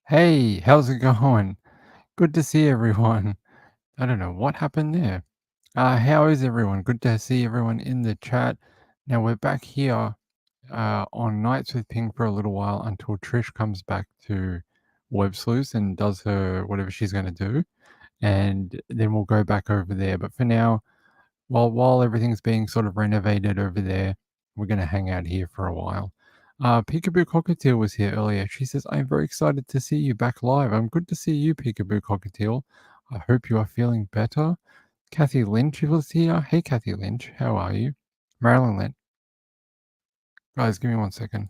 Hey, how's it going? Good to see everyone. I don't know what happened there. How is everyone? Good to see everyone in the chat. Now we're back here on Nights with Ping for a little while until Trish comes back to Web Sleuth and does her whatever she's going to do, and then we'll go back over there. But for now, while everything's being sort of renovated over there, we're gonna hang out here for a while. Peekaboo Cockatiel was here earlier. She says, "I'm very excited to see you back live. I'm good to see you, Peekaboo Cockatiel. I hope you are feeling better." Kathy Lynch was here. Hey, Kathy Lynch, how are you? Marilyn Lynch. Guys, give me 1 second.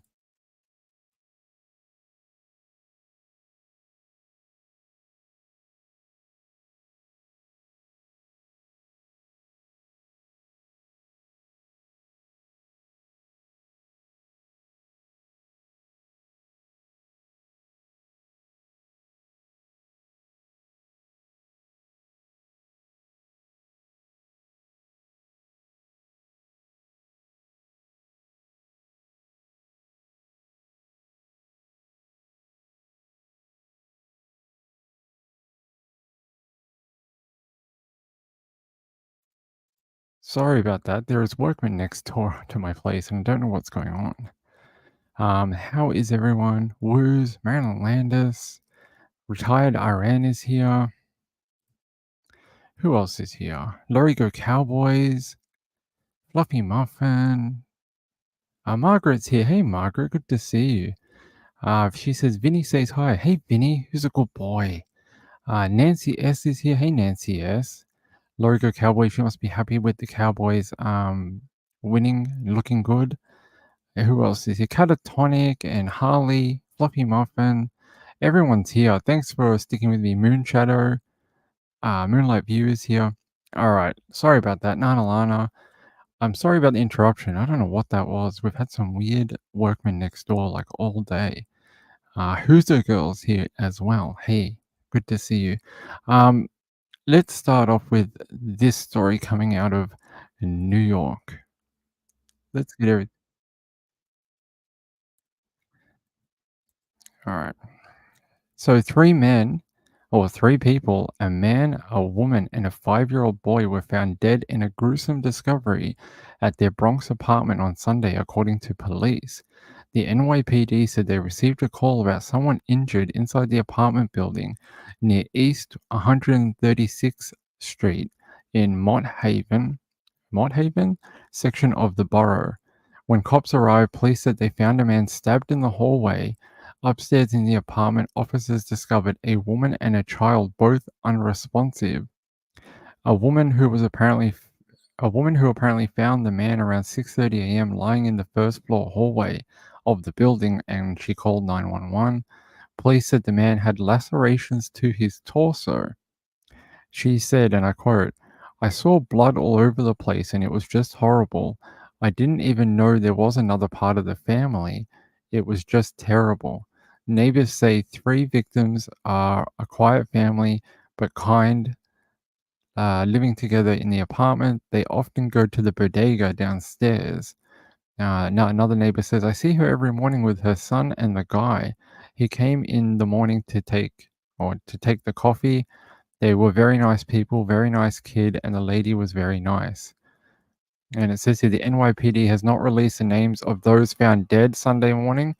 Sorry about that. There is workmen next door to my place, and I don't know what's going on. How is everyone? Woos, Marilyn Landis, retired RN is here. Who else is here? Lorigo Cowboys, Fluffy Muffin. Margaret's here. Hey, Margaret, good to see you. She says, Vinny says hi. Hey, Vinny, who's a good boy? Nancy S is here. Hey, Nancy S. Lorigo Cowboys, she must be happy with the Cowboys winning, looking good. And who else is here? Catatonic and Harley, Fluffy Muffin. Everyone's here. Thanks for sticking with me. Moon Shadow, Moonlight View is here. All right. Sorry about that. Nana Lana. I'm sorry about the interruption. I don't know what that was. We've had some weird workmen next door like all day. Who's the girls here as well? Hey, good to see you. Um, let's start off with this story coming out of New York. Let's get everything. All right. So three people, a man, a woman, and a 5-year-old boy were found dead in a gruesome discovery at their Bronx apartment on Sunday, according to police. The NYPD said they received a call about someone injured inside the apartment building near East 136th Street in Mott Haven section of the borough. When cops arrived, police said they found a man stabbed in the hallway. Upstairs in the apartment, officers discovered a woman and a child, both unresponsive. A woman who was apparently a woman who apparently found the man around 6:30 a.m. lying in the first floor hallway of the building, and she called 911. Police said the man had lacerations to his torso. She said, and I quote, "I saw blood all over the place and it was just horrible. I didn't even know there was another part of the family. It was just terrible." Neighbors say three victims are a quiet family but kind, living together in the apartment. They often go to the bodega downstairs. Now another neighbor says, "I see her every morning with her son and the guy. He came in the morning to take the coffee. They were very nice people, very nice kid, and the lady was very nice." And it says here the NYPD has not released the names of those found dead Sunday morning.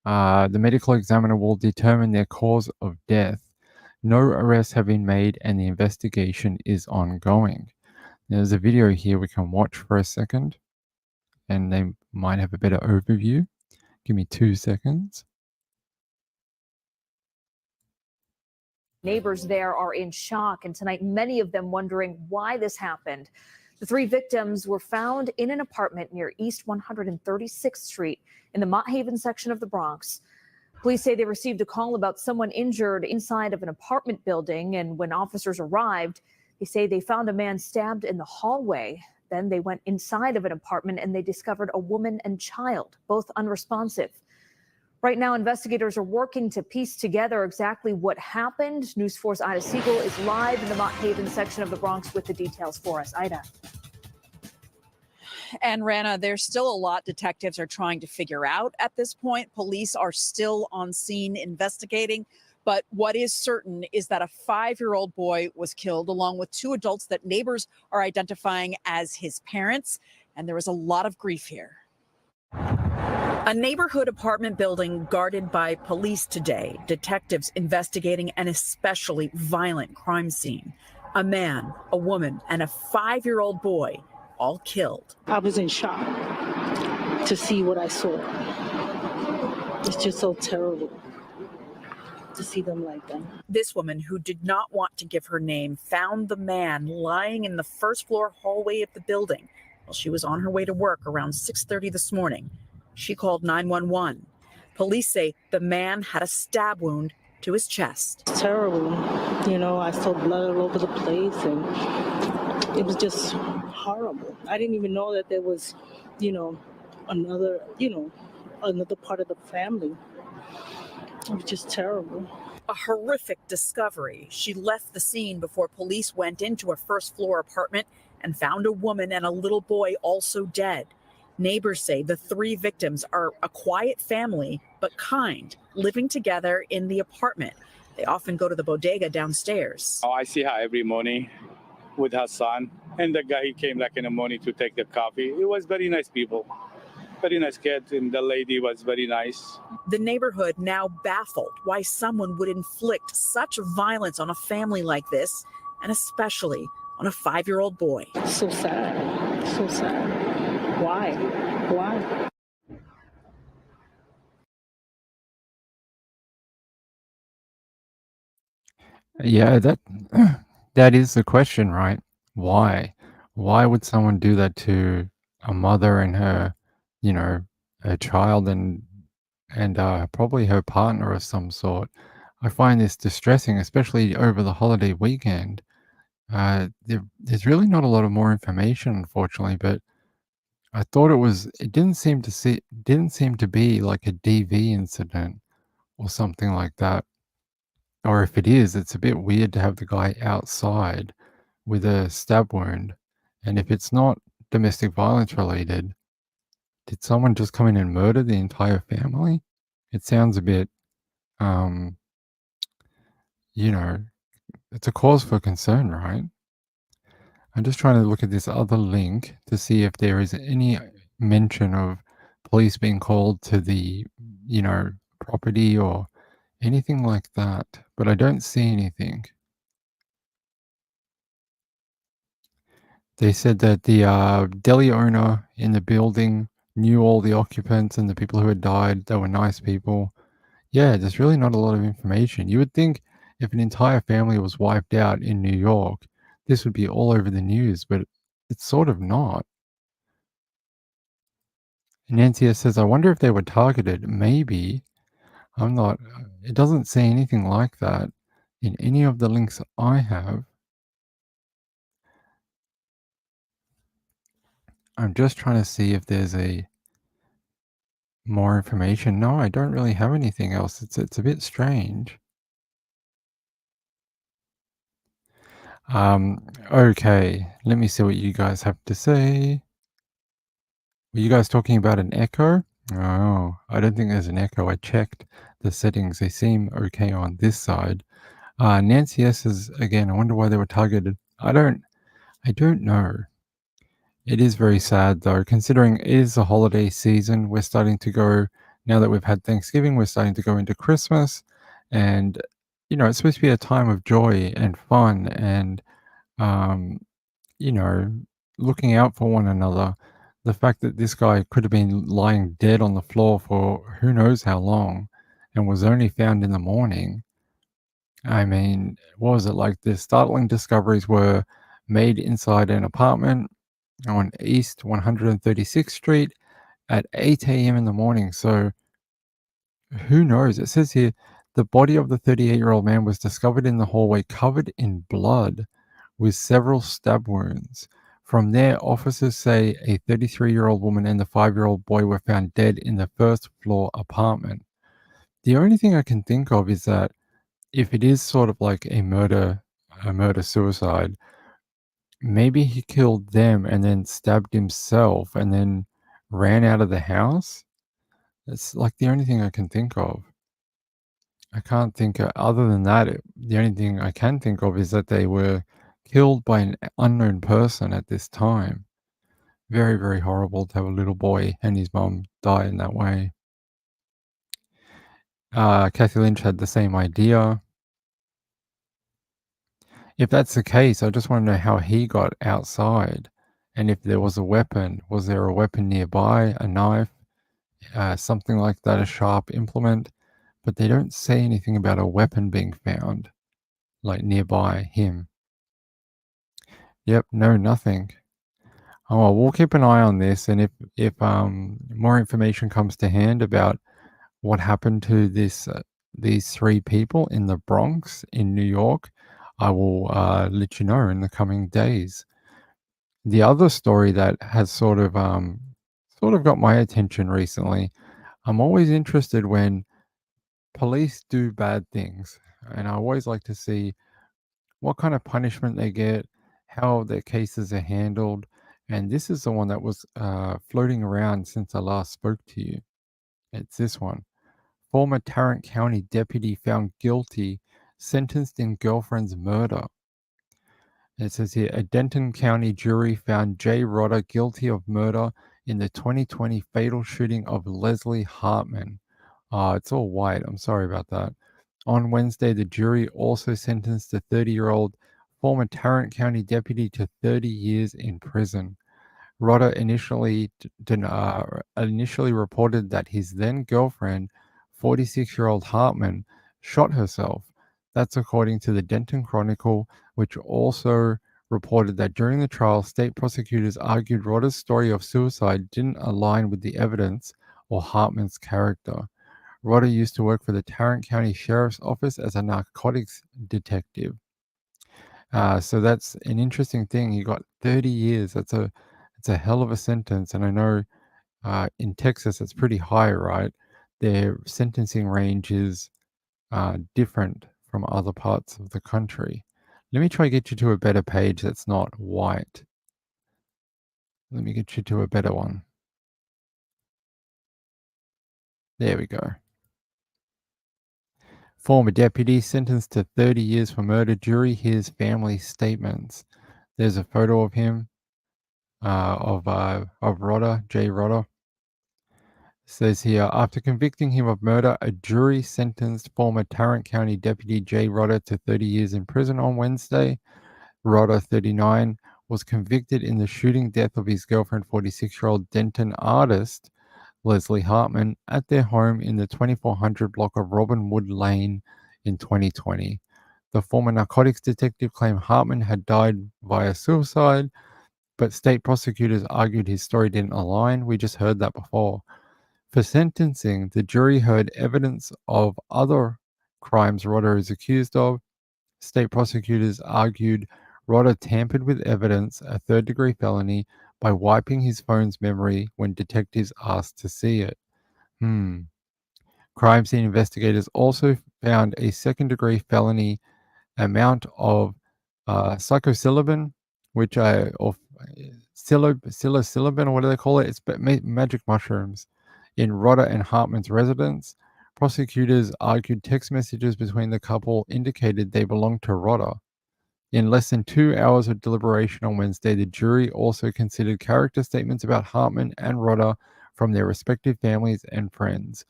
The medical examiner will determine their cause of death. No arrests have been made, and the investigation is ongoing. There's a video here we can watch for a second, and they might have a better overview. Give me 2 seconds. Neighbors there are in shock, and tonight many of them wondering why this happened. The three victims were found in an apartment near East 136th Street in the Mott Haven section of the Bronx. Police say they received a call about someone injured inside of an apartment building, and when officers arrived, they say they found a man stabbed in the hallway. Then they went inside of an apartment and they discovered a woman and child, both unresponsive. Right now, investigators are working to piece together exactly what happened. News 4's Ida Siegel is live in the Mott Haven section of the Bronx with the details for us. Ida. And Rana, there's still a lot detectives are trying to figure out at this point. Police are still on scene investigating. But what is certain is that a 5-year-old boy was killed, along with 2 adults that neighbors are identifying as his parents. And there was a lot of grief here. A neighborhood apartment building guarded by police today. Detectives investigating an especially violent crime scene. A man, a woman, and a 5-year-old boy all killed. I was in shock to see what I saw. It's just so terrible to see them like that. This woman, who did not want to give her name, found the man lying in the first floor hallway of the building while she was on her way to work around 6:30 this morning. She called 911. Police say the man had a stab wound to his chest. It's terrible. You know, I saw blood all over the place and it was just horrible. I didn't even know that there was, another part of the family. It was just terrible. A horrific discovery. She left the scene before police went into a first floor apartment and found a woman and a little boy also dead. Neighbors say the 3 victims are a quiet family, but kind, living together in the apartment. They often go to the bodega downstairs. I see her every morning with her son. And the guy, he came like in the morning to take the coffee. It was very nice people, very nice kids. And the lady was very nice. The neighborhood now baffled why someone would inflict such violence on a family like this, and especially on a 5-year-old boy. So sad. So sad. Why? Why? Yeah, that is the question, right? Why? Why would someone do that to a mother and her, her child and probably her partner of some sort? I find this distressing, especially over the holiday weekend. There's really not a lot of more information, unfortunately, but I thought it didn't seem to be like a DV incident or something like that. Or if it is, it's a bit weird to have the guy outside with a stab wound. And if it's not domestic violence related, did someone just come in and murder the entire family? It sounds a bit, um, it's a cause for concern, right? I'm just trying to look at this other link to see if there is any mention of police being called to the, property or anything like that, but I don't see anything. They said that the deli owner in the building knew all the occupants and the people who had died. They were nice people. Yeah, there's really not a lot of information. You would think if an entire family was wiped out in New York, this would be all over the news, but it's sort of not. Nancy says, I wonder if they were targeted. Maybe. I'm not. It doesn't say anything like that in any of the links I have. I'm just trying to see if there's more information. No, I don't really have anything else. It's a bit strange. Okay, let me see what you guys have to say. Were you guys talking about an echo? Oh, I don't think there's an echo. I checked the settings. They seem okay on this side. Nancy S is again, I wonder why they were targeted. I don't know. It is very sad though, considering it is the holiday season. We're starting to go, now that we've had Thanksgiving, we're starting to go into Christmas. And, it's supposed to be a time of joy and fun and, you know, looking out for one another. The fact that this guy could have been lying dead on the floor for who knows how long and was only found in the morning. I mean, what was it like? The startling discoveries were made inside an apartment on East 136th Street at 8 a.m. in the morning. So who knows? It says here the body of the 38-year-old man was discovered in the hallway covered in blood with several stab wounds. From there, officers say a 33-year-old woman and the 5-year-old boy were found dead in the first floor apartment. The only thing I can think of is that if it is sort of like a murder-suicide, maybe he killed them and then stabbed himself and then ran out of the house. That's like the only thing I can think of. I can't think other than that, the only thing I can think of is that they were killed by an unknown person at this time. Very, very horrible to have a little boy and his mom die in that way. Kathy Lynch had the same idea. If that's the case, I just want to know how he got outside and if there was a weapon. Was there a weapon nearby, a knife, something like that, a sharp implement? But they don't say anything about a weapon being found, like nearby him. Yep, no, nothing. Oh, well, we'll keep an eye on this, and if more information comes to hand about what happened to these three people in the Bronx in New York, I will let you know in the coming days. The other story that has sort of got my attention recently. I'm always interested when police do bad things, and I always like to see what kind of punishment they get, how their cases are handled. And this is the one that was floating around since I last spoke to you. It's this one. Former Tarrant County deputy found guilty, sentenced in girlfriend's murder. It says here, a Denton County jury found Jay Rodder guilty of murder in the 2020 fatal shooting of Leslie Hartman. It's all white. I'm sorry about that. On Wednesday, the jury also sentenced the 30-year-old former Tarrant County deputy to 30 years in prison. Rodder initially reported that his then girlfriend, 46-year-old Hartman, shot herself. That's according to the Denton Chronicle, which also reported that during the trial, state prosecutors argued Rodder's story of suicide didn't align with the evidence or Hartman's character. Rodder used to work for the Tarrant County Sheriff's Office as a narcotics detective. So that's an interesting thing. He got 30 years. It's a hell of a sentence. And I know in Texas it's pretty high, right? Their sentencing range is different from other parts of the country. Let me try to get you to a better page that's not white. Let me get you to a better one. There we go. Former deputy sentenced to 30 years for murder. Jury hears family statements. There's a photo of him, of Rodder, Jay Rodder. Says here, after convicting him of murder, a jury sentenced former Tarrant County Deputy Jay Rodder to 30 years in prison on Wednesday. Rodder, 39, was convicted in the shooting death of his girlfriend, 46-year-old Denton artist Leslie Hartman, at their home in the 2400 block of Robin Wood Lane in 2020. The former narcotics detective claimed Hartman had died via suicide, but state prosecutors argued his story didn't align. We just heard that before. For sentencing, the jury heard evidence of other crimes Rodder is accused of. State prosecutors argued Rodder tampered with evidence, a third-degree felony, by wiping his phone's memory when detectives asked to see it. Crime scene investigators also found a second-degree felony amount of psilocybin, which or psilocybin, or what do they call it? It's magic mushrooms, in Rodder and Hartman's residence. Prosecutors argued text messages between the couple indicated they belonged to Rodder. In less than 2 hours of deliberation on Wednesday, the jury also considered character statements about Hartman and Rodder from their respective families and friends.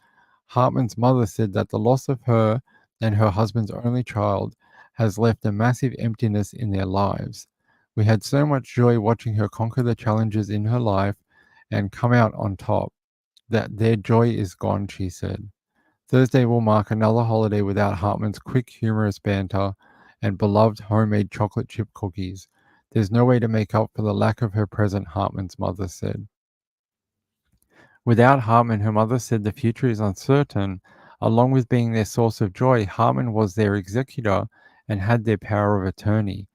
Hartman's mother said that the loss of her and her husband's only child has left a massive emptiness in their lives. We had so much joy watching her conquer the challenges in her life and come out on top. That their joy is gone, she said. Thursday will mark another holiday without Hartman's quick, humorous banter and beloved homemade chocolate chip cookies. There's no way to make up for the lack of her present, Hartman's mother said. Without Hartman, her mother said the future is uncertain. Along with being their source of joy, Hartman was their executor and had their power of attorney,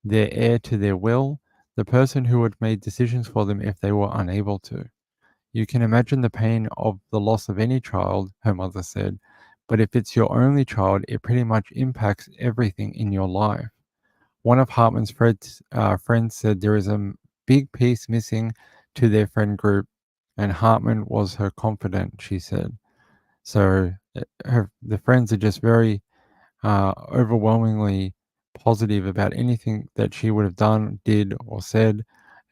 their heir to their will, the person who would make decisions for them if they were unable to. You can imagine the pain of the loss of any child, her mother said, but if it's your only child, it pretty much impacts everything in your life. One of Hartman's friends said there is a big piece missing to their friend group, and Hartman was her confidant, she said. So the friends are just very overwhelmingly positive about anything that she would have done, did, or said,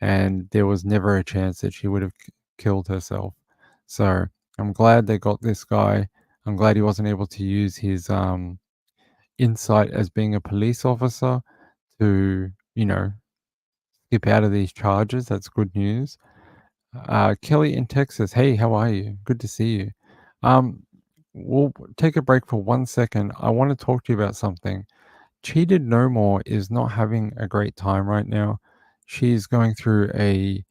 and there was never a chance that she would have killed herself. So I'm glad they got this guy. I'm glad he wasn't able to use his insight as being a police officer to, skip out of these charges. That's good news. Kelly in Texas. Hey, how are you? Good to see you. Um, we'll take a break for 1 second. I want to talk to you about something. Cheated No More is not having a great time right now. She's going through a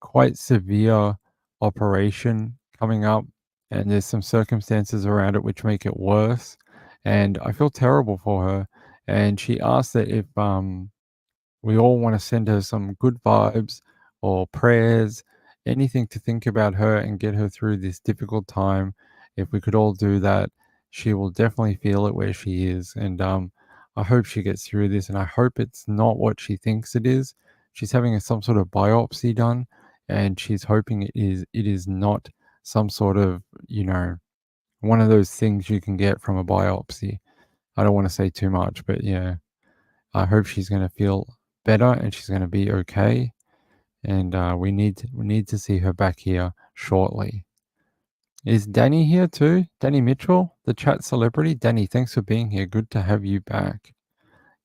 quite severe operation coming up, and there's some circumstances around it which make it worse. And I feel terrible for her. And she asked that if we all want to send her some good vibes or prayers, anything to think about her and get her through this difficult time. If we could all do that, she will definitely feel it where she is. And I hope she gets through this. And I hope it's not what she thinks it is. She's having some sort of biopsy done, and she's hoping it is. It is not some sort of one of those things you can get from a biopsy. I don't want to say too much, but yeah. I hope she's going to feel better and she's going to be okay. And we need to see her back here shortly. Is Danny here too? Danny Mitchell, the chat celebrity. Danny, thanks for being here. Good to have you back.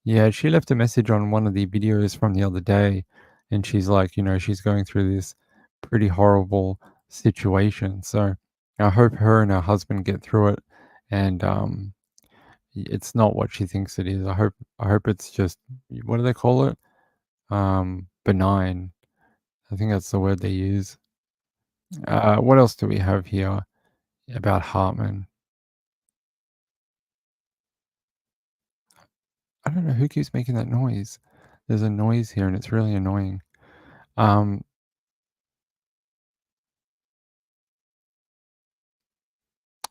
Yeah, she left a message on one of the videos from the other day, and she's like, she's going through this pretty horrible situation. So I hope her and her husband get through it, and it's not what she thinks it is. I hope it's just, what do they call it? Benign. I think that's the word they use. What else do we have here about Hartman? I don't know who keeps making that noise. There's a noise here and it's really annoying.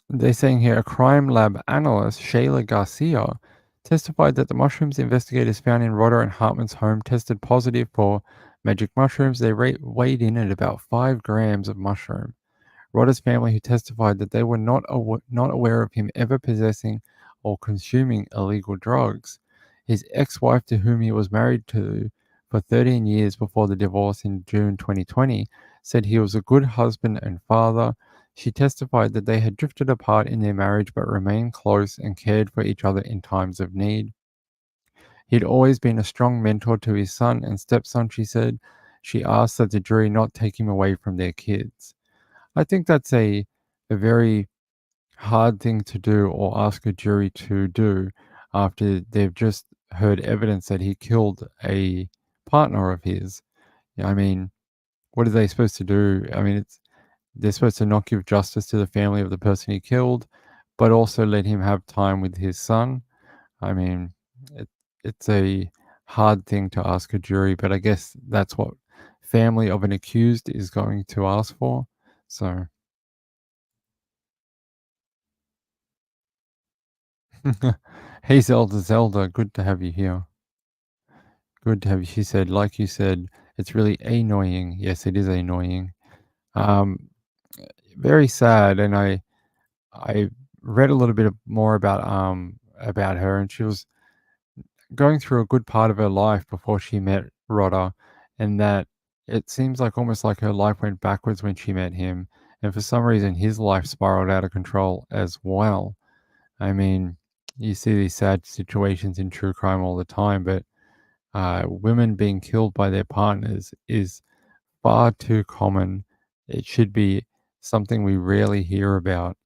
They're saying here a crime lab analyst, Shayla Garcia, testified that the mushrooms investigators found in Rodder and Hartman's home tested positive for magic mushrooms. They weighed in at about 5 grams of mushroom. Rodder's family, who testified that they were not aware of him ever possessing or consuming illegal drugs. His ex-wife, to whom he was married to for 13 years before the divorce in June 2020, said he was a good husband and father. She testified that they had drifted apart in their marriage but remained close and cared for each other in times of need. He'd always been a strong mentor to his son and stepson, she said. She asked that the jury not take him away from their kids. I think that's a very hard thing to do or ask a jury to do after they've just heard evidence that he killed a partner of his. I mean, what are they supposed to do? I mean, they're supposed to not give justice to the family of the person he killed, but also let him have time with his son. I mean, it, it's a hard thing to ask a jury, but I guess that's what family of an accused is going to ask for. So. Hey Zelda, good to have you here. Good to have you. She said, like you said, it's really annoying. Yes, it is annoying. Um, very sad. And I read a little bit more about her, and she was going through a good part of her life before she met Rodder, and that it seems like almost like her life went backwards when she met him, and for some reason his life spiraled out of control as well. I mean, you see these sad situations in true crime all the time, but women being killed by their partners is far too common. It should be something we rarely hear about.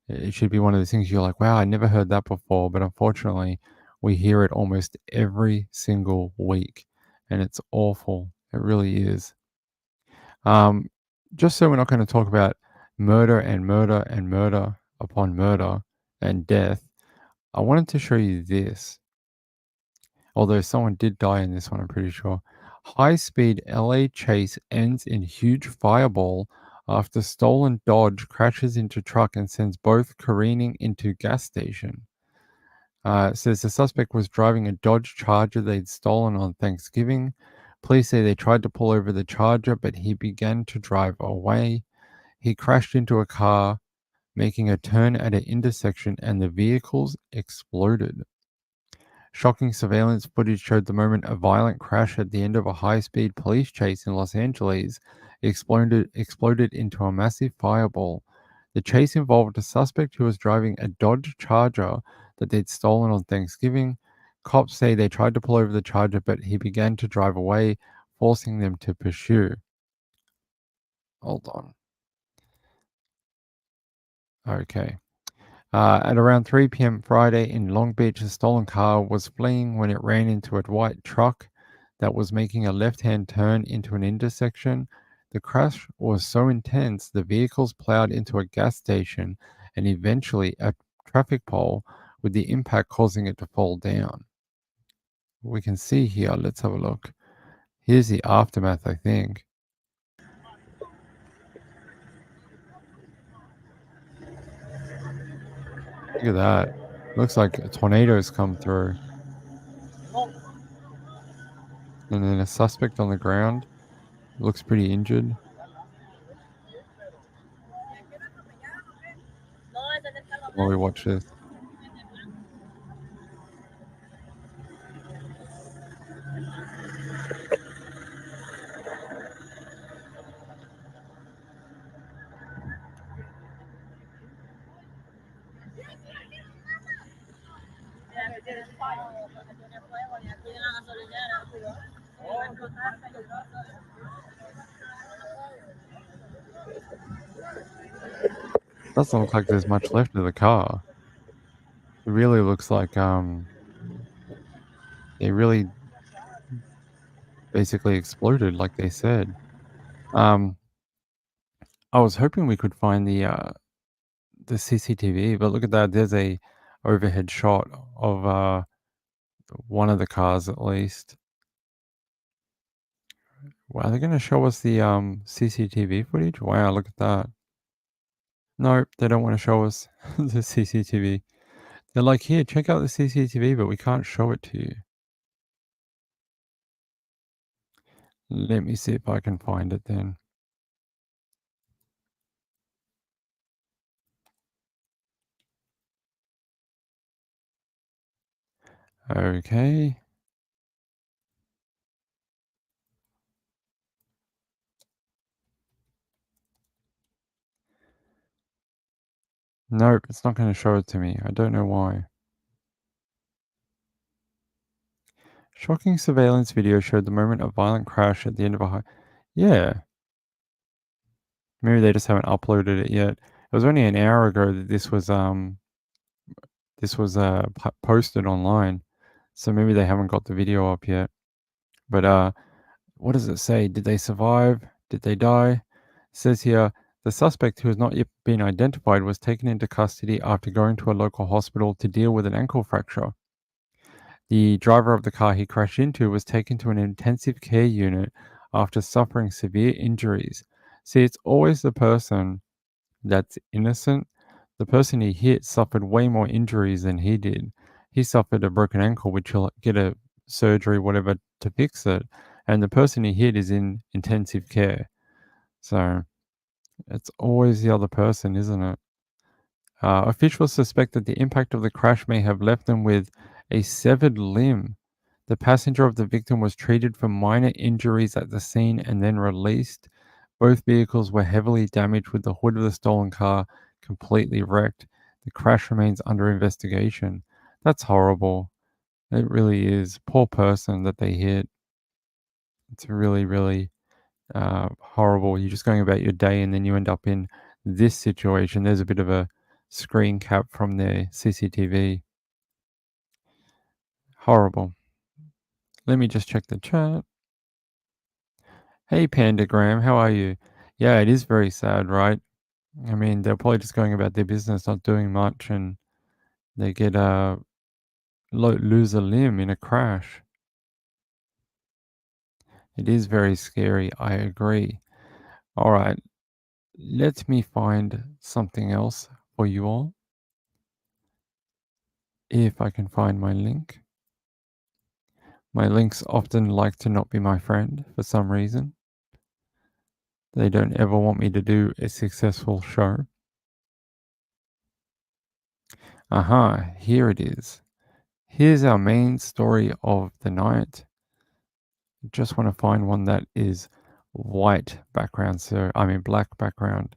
It should be one of those things you're like, wow, I never heard that before. But unfortunately, we hear it almost every single week, and it's awful. It really is. Um, just so we're not going to talk about murder and murder and murder upon murder and death, I wanted to show you this. Although someone did die in this one, I'm pretty sure. High-speed LA chase ends in huge fireball after stolen Dodge crashes into truck and sends both careening into gas station. It says the suspect was driving a Dodge Charger they'd stolen on Thanksgiving. Police say they tried to pull over the Charger, but he began to drive away. He crashed into a car making a turn at an intersection, and the vehicles exploded. Shocking surveillance footage showed the moment a violent crash at the end of a high-speed police chase in Los Angeles exploded into a massive fireball. The chase involved a suspect who was driving a Dodge Charger that they'd stolen on Thanksgiving. Cops say they tried to pull over the Charger, but he began to drive away, forcing them to pursue. Hold on. Okay. At around 3 p.m. Friday in Long Beach, a stolen car was fleeing when it ran into a white truck that was making a left-hand turn into an intersection. The crash was so intense, the vehicles plowed into a gas station and eventually a traffic pole, with the impact causing it to fall down. We can see here, let's have a look. Here's the aftermath, I think. Look at that. Looks like a tornado's come through. And then a suspect on the ground. Looks pretty injured. While we watch this. Doesn't look like there's much left of the car. It really looks like they really basically exploded, like they said. I was hoping we could find the CCTV, but look at that. There's a overhead shot of one of the cars at least. Wow, they're gonna show us the CCTV footage? Wow, look at that. Nope, they don't want to show us the CCTV. They're like, here, check out the CCTV, but we can't show it to you. Let me see if I can find it then. Okay. Nope, it's not going to show it to me. I don't know why. Shocking surveillance video showed the moment of violent crash at the end of a high... Yeah. Maybe they just haven't uploaded it yet. It was only an hour ago that this was posted online. So maybe they haven't got the video up yet. But what does it say? Did they survive? Did they die? It says here, the suspect, who has not yet been identified, was taken into custody after going to a local hospital to deal with an ankle fracture. The driver of the car he crashed into was taken to an intensive care unit after suffering severe injuries. See, it's always the person that's innocent. The person he hit suffered way more injuries than he did. He suffered a broken ankle, which he'll get a surgery, whatever, to fix it. And the person he hit is in intensive care. So it's always the other person, isn't it? Officials suspect that the impact of the crash may have left them with a severed limb. The passenger of the victim was treated for minor injuries at the scene and then released. Both vehicles were heavily damaged, with the hood of the stolen car completely wrecked. The crash remains under investigation. That's horrible. It really is. Poor person that they hit. It's really, really horrible. You're just going about your day and then you end up in this situation. There's a bit of a screen cap from their CCTV. Horrible. Let me just check the chat. Hey, Pandagram, how are you? Yeah, it is very sad, right? I mean, they're probably just going about their business, not doing much, and they get lose a limb in a crash. It is very scary, I agree. All right, let me find something else for you all. If I can find my link. My links often like to not be my friend for some reason. They don't ever want me to do a successful show. Here it is. Here's our main story of the night. Just want to find one that is white background, black background.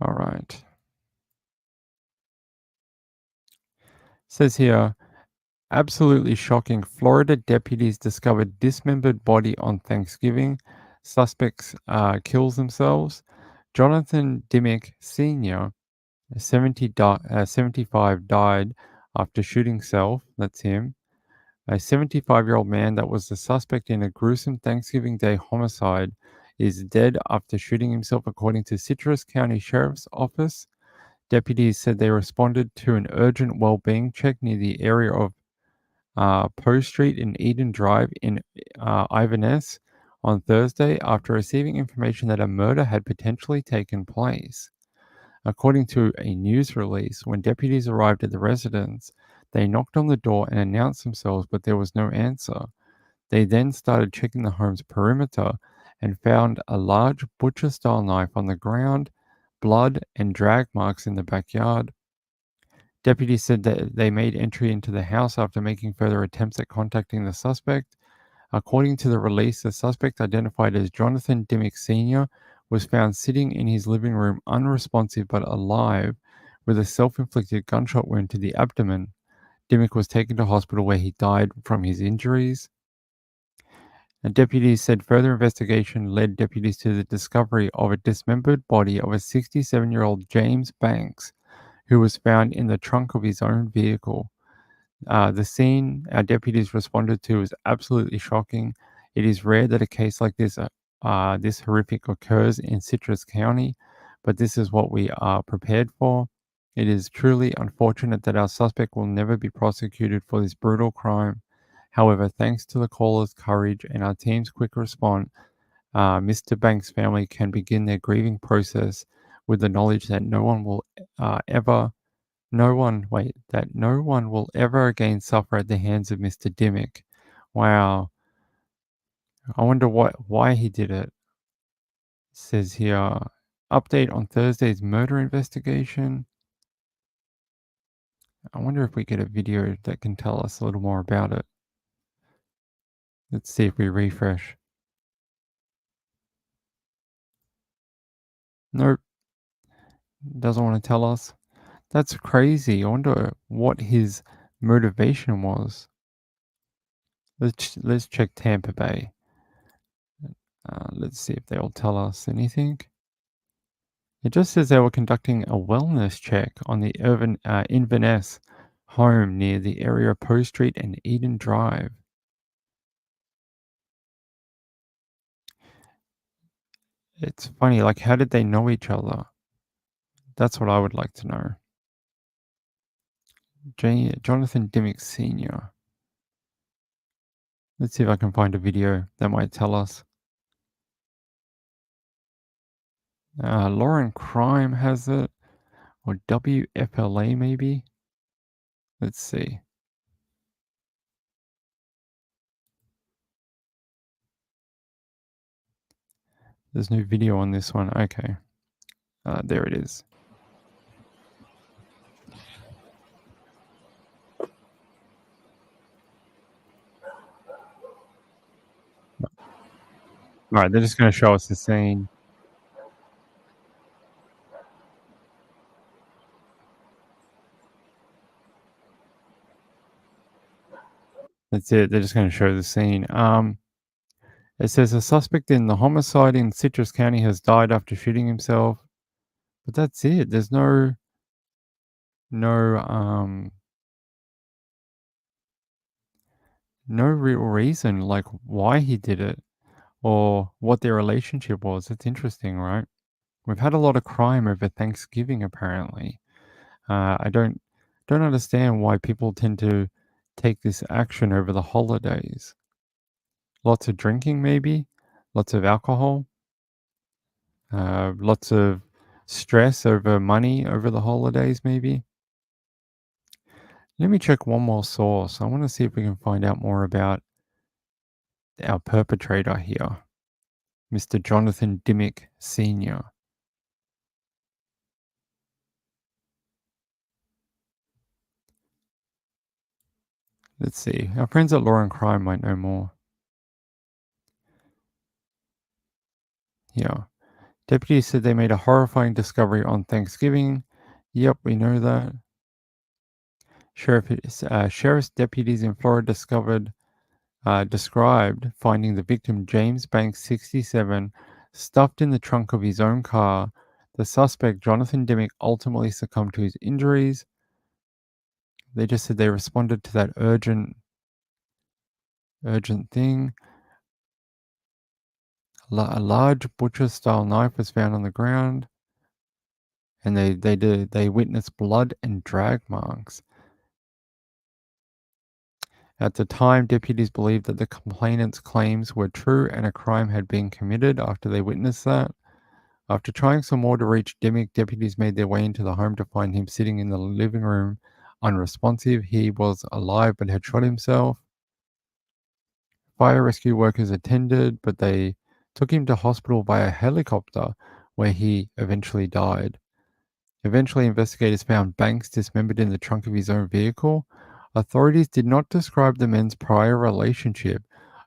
All right. Says here, absolutely shocking. Florida deputies discovered dismembered body on Thanksgiving. Suspects kills themselves. Jonathan Dimmick Sr., 75, died after shooting self. That's him. A 75-year-old man that was the suspect in a gruesome Thanksgiving Day homicide is dead after shooting himself, according to Citrus County Sheriff's Office. Deputies said they responded to an urgent well-being check near the area of Poe Street and Eden Drive in Inverness on Thursday after receiving information that a murder had potentially taken place. According to a news release, when deputies arrived at the residence, they knocked on the door and announced themselves, but there was no answer. They then started checking the home's perimeter and found a large butcher-style knife on the ground, blood, and drag marks in the backyard. Deputies said that they made entry into the house after making further attempts at contacting the suspect. According to the release, the suspect, identified as Jonathan Dimmick Sr., was found sitting in his living room unresponsive but alive with a self-inflicted gunshot wound to the abdomen. Dimmick was taken to hospital where he died from his injuries. And deputies said further investigation led deputies to the discovery of a dismembered body of a 67-year-old James Banks, who was found in the trunk of his own vehicle. The scene our deputies responded to is absolutely shocking. It is rare that a case like this horrific occurs in Citrus County, but this is what we are prepared for. It is truly unfortunate that our suspect will never be prosecuted for this brutal crime. However, thanks to the caller's courage and our team's quick response, Mr. Banks' family can begin their grieving process with the knowledge that no one will again suffer at the hands of Mr. Dimmick. Wow. I wonder why he did it. It says here, update on Thursday's murder investigation. I wonder if we get a video that can tell us a little more about it. Let's see if we refresh. Nope. Doesn't want to tell us. That's crazy. I wonder what his motivation was. Let's check Tampa Bay. Let's see if they'll tell us anything. It just says they were conducting a wellness check on the Inverness home near the area of Poe Street and Eden Drive. It's funny, like, how did they know each other? That's what I would like to know. Jonathan Dimmick Sr. Let's see if I can find a video that might tell us. Lauren Crime has it, or WFLA maybe. Let's see. There's no video on this one. Okay. There it is. All right, they're just going to show us the scene. That's it. They're just going to show the scene. It says a suspect in the homicide in Citrus County has died after shooting himself. But that's it. There's no real reason like why he did it or what their relationship was. It's interesting, right? We've had a lot of crime over Thanksgiving apparently. I don't understand why people tend to take this action over the holidays. Lots of drinking maybe, lots of alcohol, lots of stress over money over the holidays maybe. Let me check one more source. I want to see if we can find out more about our perpetrator here, Mr. Jonathan Dimmick Sr. Let's see. Our friends at Law and Crime might know more. Yeah. Deputies said they made a horrifying discovery on Thanksgiving. Yep, we know that. Sheriff's deputies in Florida described finding the victim, James Banks, 67, stuffed in the trunk of his own car. The suspect, Jonathan Dimmick, ultimately succumbed to his injuries. They just said they responded to that urgent thing. A large butcher-style knife was found on the ground, and they witnessed blood and drag marks. At the time, deputies believed that the complainant's claims were true and a crime had been committed after they witnessed that. After trying some more to reach Dimmick, deputies made their way into the home to find him sitting in the living room, unresponsive. He was alive but had shot himself. Fire rescue workers attended, but they took him to hospital via helicopter, where he eventually died. Eventually, investigators found Banks dismembered in the trunk of his own vehicle. Authorities did not describe the men's prior relationship,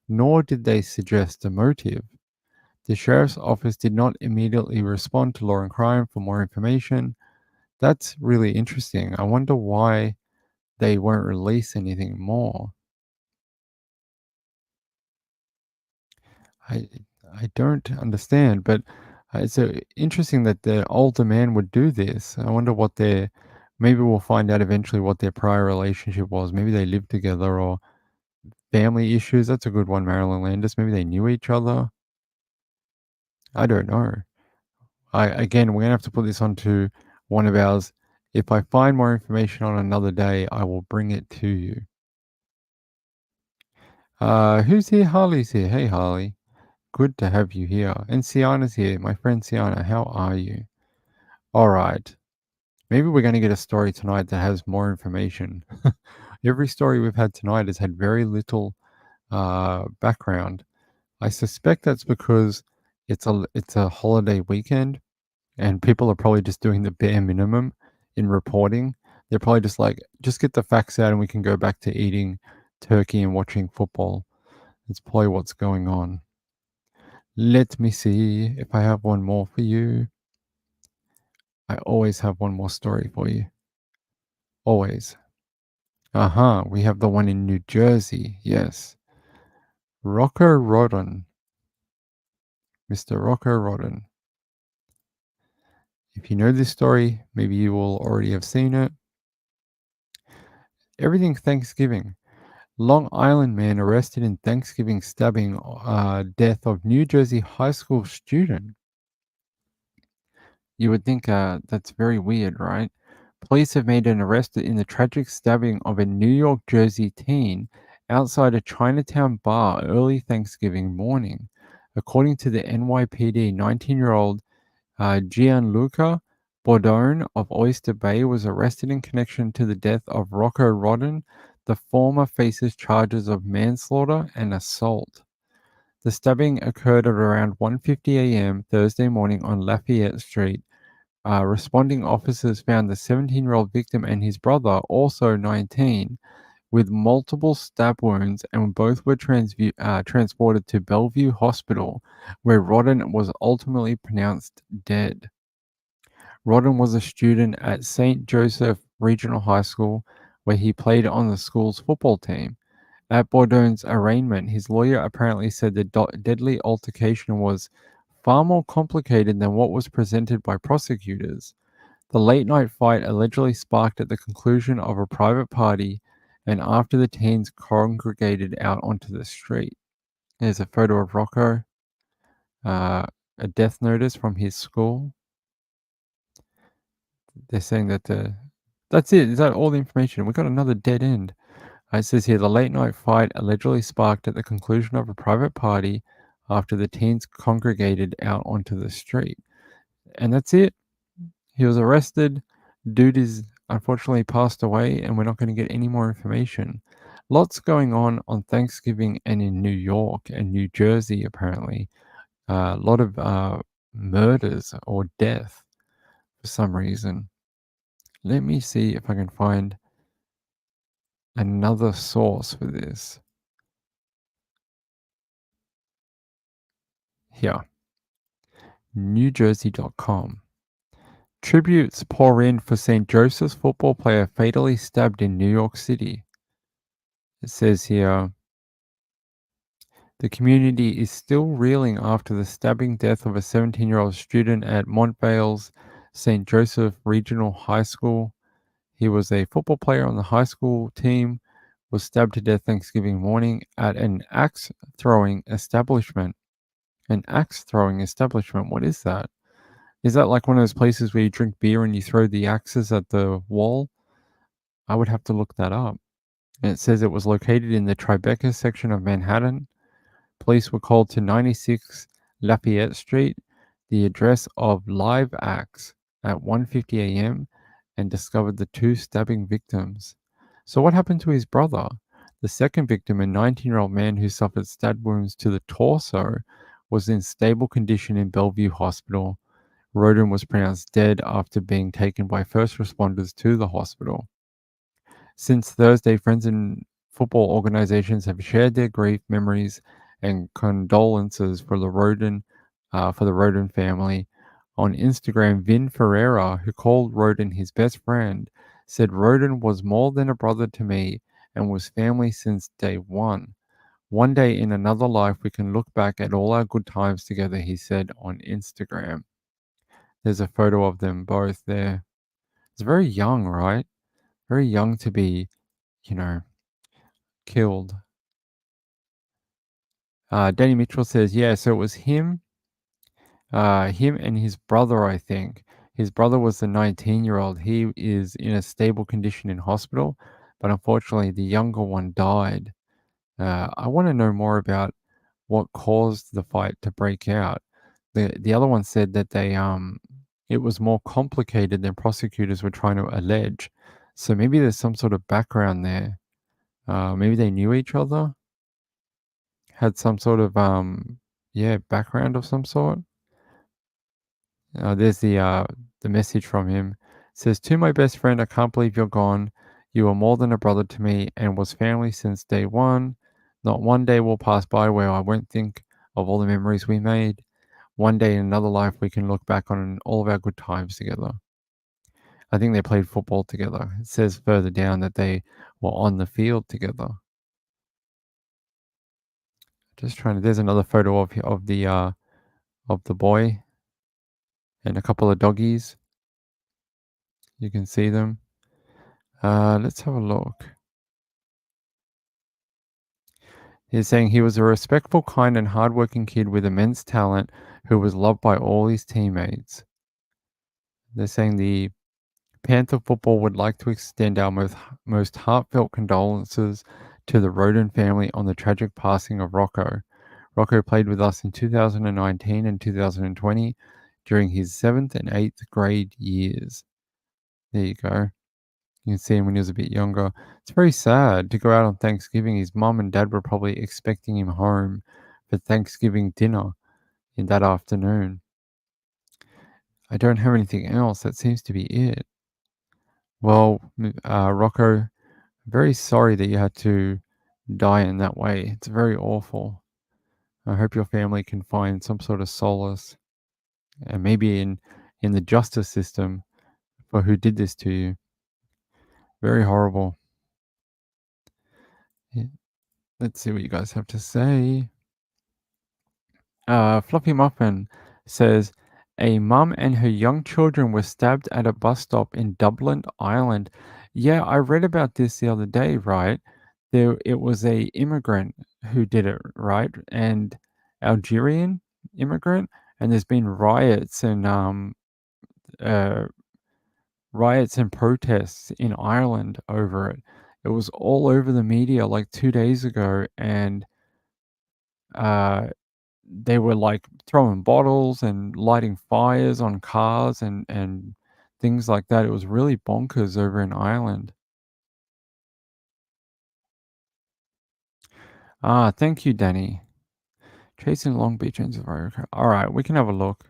nor did they suggest a motive. The sheriff's office did not immediately respond to Law and Crime for more information. That's really interesting. I wonder why they won't release anything more. I don't understand, but it's interesting that the older man would do this. I wonder what maybe we'll find out eventually what their prior relationship was. Maybe they lived together or family issues. That's a good one, Marilyn Landis. Maybe they knew each other. I don't know. Again, we're going to have to put this onto one of ours. If I find more information on another day, I will bring it to you. Who's here? Harley's here. Hey, Harley. Good to have you here. And Sienna's here. My friend Sienna, how are you? All right. Maybe we're going to get a story tonight that has more information. Every story we've had tonight has had very little background. I suspect that's because it's a holiday weekend and people are probably just doing the bare minimum in reporting. They're probably just like, just get the facts out and we can go back to eating turkey and watching football. That's probably what's going on. Let me see if I have one more for you. I always have one more story for you. Always. We have the one in New Jersey. Yes. Rocco Rodden. Mr. Rocco Rodden. If you know this story, maybe you will already have seen it. Everything Thanksgiving. Long Island man arrested in Thanksgiving stabbing death of New Jersey high school student. You would think that's very weird, right? Police have made an arrest in the tragic stabbing of a New York, Jersey teen outside a Chinatown bar early Thanksgiving morning. According to the NYPD, 19-year-old Gianluca Bordone of Oyster Bay was arrested in connection to the death of Rocco Rodden. The former faces charges of manslaughter and assault. The stabbing occurred at around 1:50 a.m. Thursday morning on Lafayette Street. Responding officers found the 17-year-old victim and his brother, also 19, with multiple stab wounds, and both were transported to Bellevue Hospital, where Rodden was ultimately pronounced dead. Rodden was a student at St. Joseph Regional High School, where he played on the school's football team. At Bordone's arraignment, his lawyer apparently said the deadly altercation was far more complicated than what was presented by prosecutors. The late-night fight allegedly sparked at the conclusion of a private party and after the teens congregated out onto the street. There's a photo of Rocco, a death notice from his school. They're saying that that's it. Is that all the information? We got another dead end. It says here, the late-night fight allegedly sparked at the conclusion of a private party after the teens congregated out onto the street. And that's it. He was arrested. Dude is unfortunately passed away, and we're not going to get any more information. Lots going on Thanksgiving and in New York and New Jersey, apparently. A lot of murders or death for some reason. Let me see if I can find another source for this. Here, NewJersey.com. Tributes pour in for St. Joseph's football player fatally stabbed in New York City. It says here, the community is still reeling after the stabbing death of a 17-year-old student at Montvale's St. Joseph Regional High School. He was a football player on the high school team, was stabbed to death Thanksgiving morning at an axe throwing establishment. An axe throwing establishment, what is that? Is that like one of those places where you drink beer and you throw the axes at the wall? I would have to look that up. And it says it was located in the Tribeca section of Manhattan. Police were called to 96 Lafayette Street, the address of Live Axe, at 1:50 a.m. and discovered the two stabbing victims. So what happened to his brother? The second victim, a 19-year-old man who suffered stab wounds to the torso, was in stable condition in Bellevue Hospital. Roden was pronounced dead after being taken by first responders to the hospital. Since Thursday, friends and football organizations have shared their grief, memories, and condolences for the Roden family. On Instagram, Vin Ferreira, who called Roden his best friend, said Roden was more than a brother to me and was family since day one. One day in another life, we can look back at all our good times together, he said on Instagram. There's a photo of them both there. It's very young, right? Very young to be, killed. Danny Mitchell says, yeah, so it was him and his brother, I think. His brother was the 19-year-old. He is in a stable condition in hospital, but unfortunately the younger one died. I want to know more about what caused the fight to break out. The other one said that it was more complicated than prosecutors were trying to allege. So maybe there's some sort of background there. Maybe they knew each other, had some sort of background of some sort. There's the message from him. It says, to my best friend, I can't believe you're gone. You are more than a brother to me and was family since day one. Not one day will pass by where I won't think of all the memories we made. One day in another life, we can look back on all of our good times together. I think they played football together. It says further down that they were on the field together. Just trying to. There's another photo of the boy and a couple of doggies. You can see them. Let's have a look. He's saying he was a respectful, kind, and hardworking kid with immense talent who was loved by all his teammates. They're saying the Panther football would like to extend our most heartfelt condolences to the Roden family on the tragic passing of Rocco. Rocco played with us in 2019 and 2020 during his 7th and 8th grade years. There you go. You can see him when he was a bit younger. It's very sad to go out on Thanksgiving. His mum and dad were probably expecting him home for Thanksgiving dinner in that afternoon. I don't have anything else. That seems to be it. Well, Rocco, very sorry that you had to die in that way. It's very awful. I hope your family can find some sort of solace, and maybe in the justice system for who did this to you. Very horrible. Yeah. Let's see what you guys have to say. Fluffy Muffin says, a mum and her young children were stabbed at a bus stop in Dublin, Ireland. Yeah, I read about this the other day, right? It was a immigrant who did it, right? And Algerian immigrant, and there's been uh, riots and protests in Ireland over it. It was all over the media like 2 days ago, and uh they were like throwing bottles and lighting fires on cars and things like that. It was really bonkers over in Ireland. Thank you, Danny. Chasing Long Beach ends of All right, we can have a look.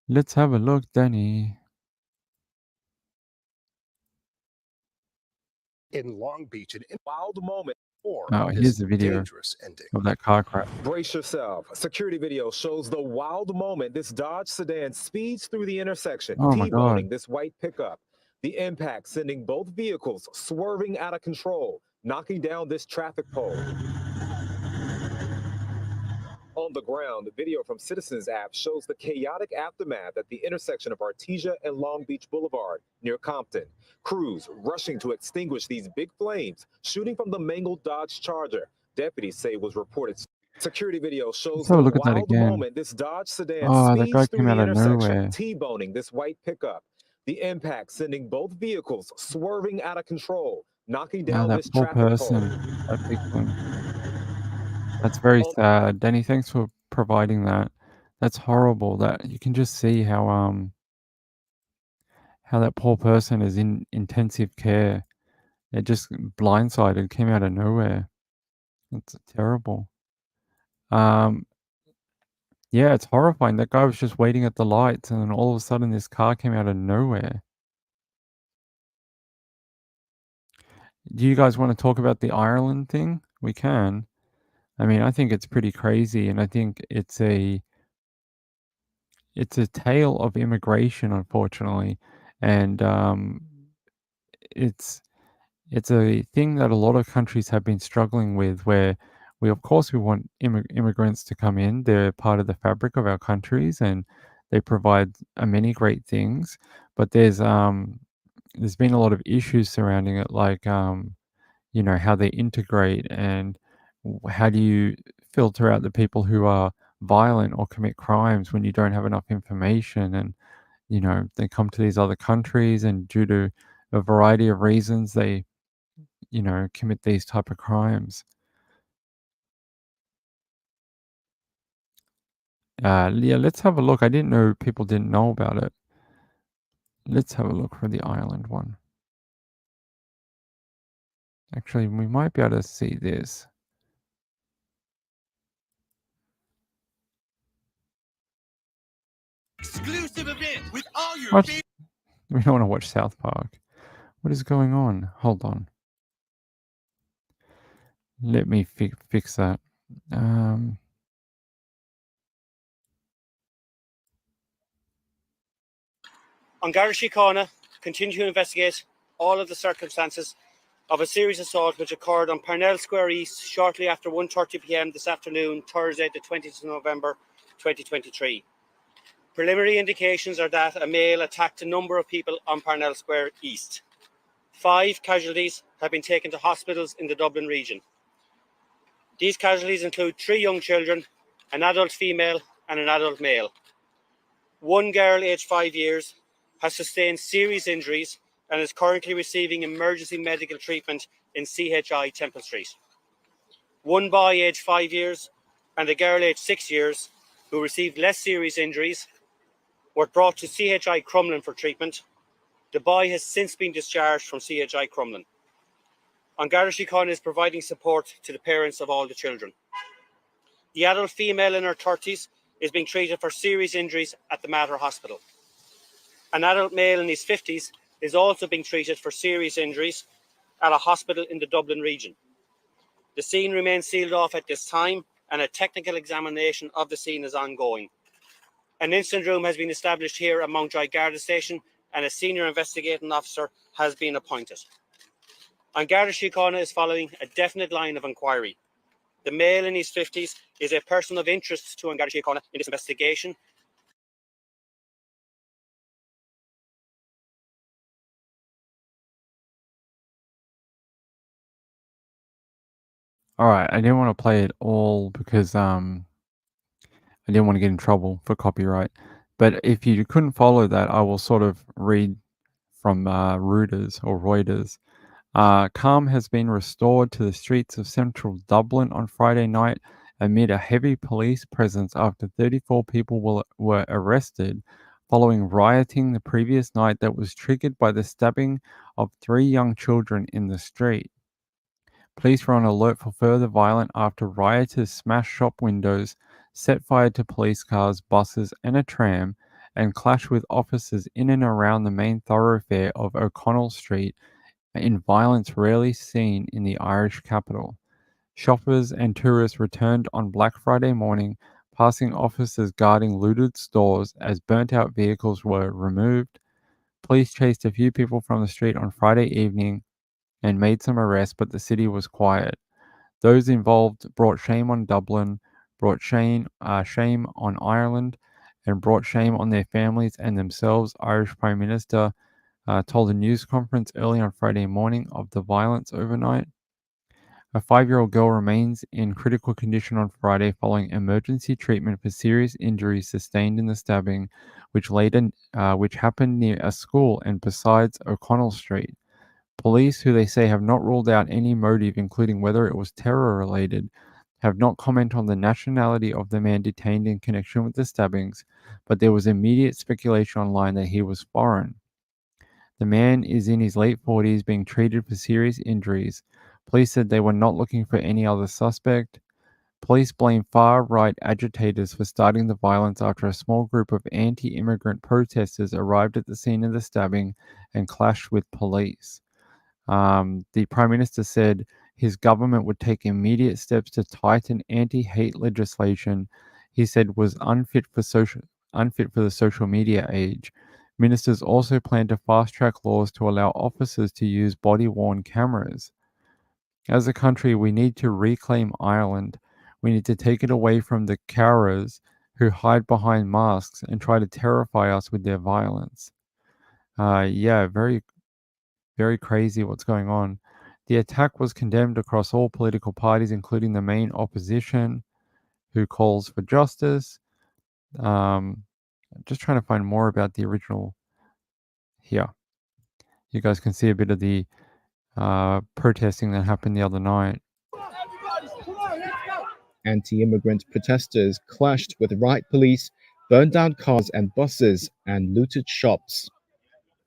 Let's have a look, Danny. In Long Beach, an wild moment or Oh, of here's this the video dangerous ending. of that car crash. Brace yourself. Security video shows the wild moment this Dodge sedan speeds through the intersection, Oh my T-boning God. this white pickup. The impact sending both vehicles swerving out of control, knocking down this traffic pole. On the ground, the video from Citizens app shows the chaotic aftermath at the intersection of Artesia and Long Beach Boulevard near Compton. Crews rushing to extinguish these big flames, shooting from the mangled Dodge Charger. Deputies say was reported. Security video shows Let's have the a look at that wild again. moment this Dodge sedan Oh, that guy speeds through came the out of intersection, nowhere. T-boning this white pickup. The impact sending both vehicles swerving out of control, knocking down That this poor traffic person, pole. that victim. That's very sad. Danny, thanks for providing that. That's horrible. That you can just see how that poor person is in intensive care. They're just blindsided, came out of nowhere. That's terrible. Yeah, it's horrifying. That guy was just waiting at the lights, and then all of a sudden, this car came out of nowhere. Do you guys want to talk about the Ireland thing? We can. I mean, I think it's pretty crazy, and I think it's a tale of immigration, unfortunately, and it's a thing that a lot of countries have been struggling with, where of course, we want immigrants to come in. They're part of the fabric of our countries, and they provide many great things. But there's been a lot of issues surrounding it, like how they integrate, and how do you filter out the people who are violent or commit crimes when you don't have enough information, and they come to these other countries, and due to a variety of reasons, they commit these type of crimes. Yeah, let's have a look. I didn't know people didn't know about it. Let's have a look for the Ireland one. Actually, we might be able to see this. Exclusive event with all your What? We don't want to watch South Park. What is going on? Hold on. Let me fix that. On Garda Síochána, continue to investigate all of the circumstances of a serious assault which occurred on Parnell Square East shortly after 1:30 p.m. this afternoon, Thursday, the 20th of November, 2023. Preliminary indications are that a male attacked a number of people on Parnell Square East. 5 casualties have been taken to hospitals in the Dublin region. These casualties include 3 young children, an adult female and an adult male. 1 girl aged 5 years has sustained serious injuries and is currently receiving emergency medical treatment in CHI Temple Street. 1 boy aged 5 years and a girl aged 6 years who received less serious injuries were brought to CHI Crumlin for treatment. The boy has since been discharged from CHI Crumlin. An Garda Síochána is providing support to the parents of all the children. The adult female in her 30s is being treated for serious injuries at the Mater Hospital. An adult male in his 50s is also being treated for serious injuries at a hospital in the Dublin region. The scene remains sealed off at this time, and a technical examination of the scene is ongoing. An incident room has been established here at Mountjoy Garda Station, and a senior investigating officer has been appointed. An Garda Síochána is following a definite line of inquiry. The male in his 50s is a person of interest to An Garda Síochána in this investigation. All right, I didn't want to play it all because I didn't want to get in trouble for copyright. But if you couldn't follow that, I will sort of read from Reuters or Reuters. Calm has been restored to the streets of central Dublin on Friday night amid a heavy police presence after 34 people were arrested following rioting the previous night that was triggered by the stabbing of 3 young children in the street. Police were on alert for further violence after rioters smashed shop windows, set fire to police cars, buses, and a tram, and clashed with officers in and around the main thoroughfare of O'Connell Street in violence rarely seen in the Irish capital. Shoppers and tourists returned on Black Friday morning, passing officers guarding looted stores as burnt-out vehicles were removed. Police chased a few people from the street on Friday evening and made some arrests, but the city was quiet. Those involved brought shame on Dublin, brought shame on Ireland, and brought shame on their families and themselves. Irish Prime Minister told a news conference early on Friday morning of the violence overnight. A 5-year-old girl remains in critical condition on Friday following emergency treatment for serious injuries sustained in the stabbing, which happened near a school and besides O'Connell Street. Police, who they say have not ruled out any motive, including whether it was terror-related, have not commented on the nationality of the man detained in connection with the stabbings, but there was immediate speculation online that he was foreign. The man is in his late 40s being treated for serious injuries. Police said they were not looking for any other suspect. Police blame far-right agitators for starting the violence after a small group of anti-immigrant protesters arrived at the scene of the stabbing and clashed with police. The Prime Minister said his government would take immediate steps to tighten anti-hate legislation he said was unfit for the social media age. Ministers also plan to fast-track laws to allow officers to use body-worn cameras. As a country, we need to reclaim Ireland. We need to take it away from the cowers who hide behind masks and try to terrify us with their violence. Yeah, very, very crazy what's going on. The attack was condemned across all political parties, including the main opposition, who calls for justice. I'm just trying to find more about the original here. You guys can see a bit of the protesting that happened the other night. Anti-immigrant protesters clashed with riot police, burned down cars and buses, and looted shops.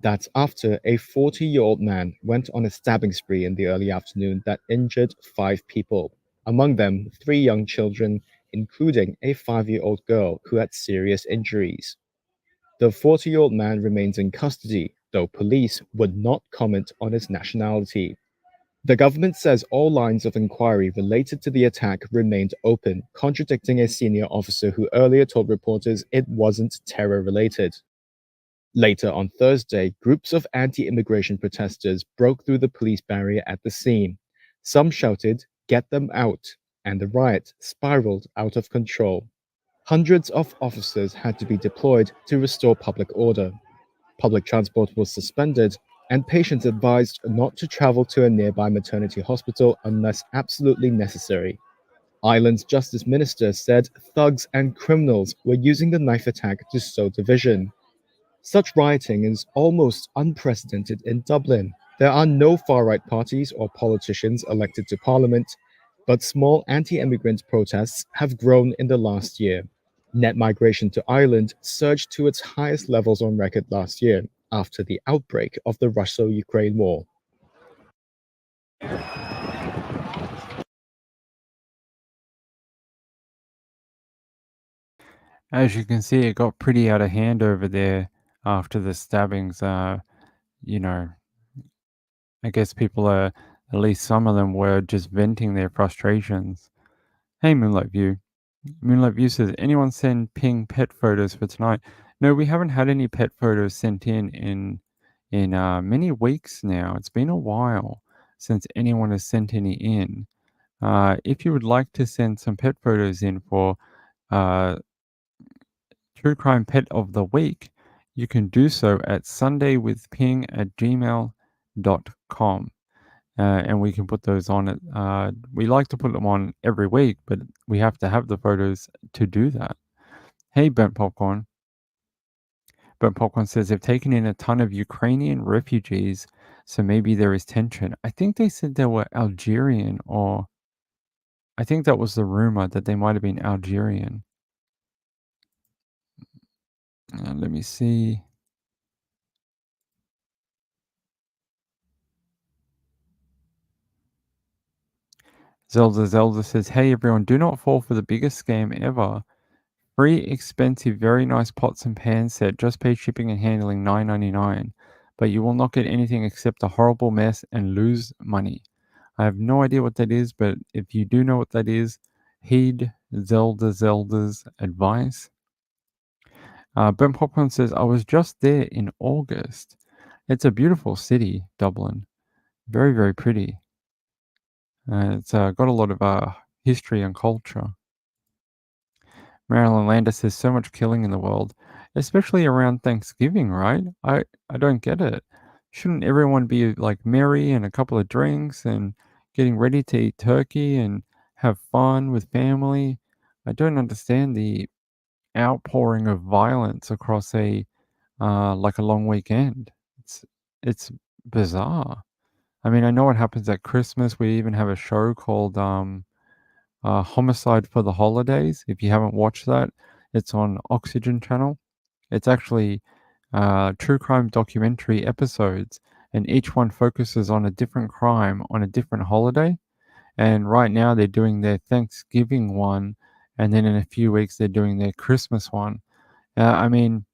That's after a 40-year-old man went on a stabbing spree in the early afternoon that injured 5 people, among them 3 young children, including a 5-year-old girl who had serious injuries. The 40-year-old man remains in custody, though police would not comment on his nationality. The government says all lines of inquiry related to the attack remained open, contradicting a senior officer who earlier told reporters it wasn't terror-related. Later on Thursday, groups of anti-immigration protesters broke through the police barrier at the scene. Some shouted, "Get them out," and the riot spiraled out of control. Hundreds of officers had to be deployed to restore public order. Public transport was suspended, and patients advised not to travel to a nearby maternity hospital unless absolutely necessary. Ireland's Justice Minister said thugs and criminals were using the knife attack to sow division. Such rioting is almost unprecedented in Dublin. There are no far-right parties or politicians elected to parliament, but small anti-immigrant protests have grown in the last year. Net migration to Ireland surged to its highest levels on record last year after the outbreak of the Russia-Ukraine war. As you can see, it got pretty out of hand over there after the stabbings. You know, I guess people are, at least some of them were just venting their frustrations. Hey, Moonlight View. Moonlight View says, anyone send Ping pet photos for tonight? No, we haven't had any pet photos sent in many weeks now. It's been a while since anyone has sent any in. If you would like to send some pet photos in for True Crime Pet of the Week, you can do so at sundaywithping@gmail.com. And we can put those on it. We like to put them on every week, but we have to have the photos to do that. Hey, Burnt Popcorn. Burnt Popcorn says they've taken in a ton of Ukrainian refugees, so maybe there is tension. I think they said they were Algerian, or I think that was the rumor that they might have been Algerian. Let me see. Zelda says, "Hey everyone, do not fall for the biggest scam ever. Free, expensive, very nice pots and pans set. Just pay shipping and handling $9.99. But you will not get anything except a horrible mess and lose money." I have no idea what that is, but if you do know what that is, heed Zelda's advice. Ben Popcorn says, "I was just there in August. It's a beautiful city, Dublin. Very, very pretty. It's got a lot of history and culture." Marilyn Landis says, "So much killing in the world, especially around Thanksgiving, right? I don't get it. Shouldn't everyone be like merry and a couple of drinks and getting ready to eat turkey and have fun with family? I don't understand the outpouring of violence across a like a long weekend. It's it's bizarre. I mean, I know what happens at Christmas. We even have a show called Homicide for the Holidays. If you haven't watched that, it's on Oxygen Channel. It's actually true crime documentary episodes, and each one focuses on a different crime on a different holiday. And right now, they're doing their Thanksgiving one, and then in a few weeks, they're doing their Christmas one. I mean,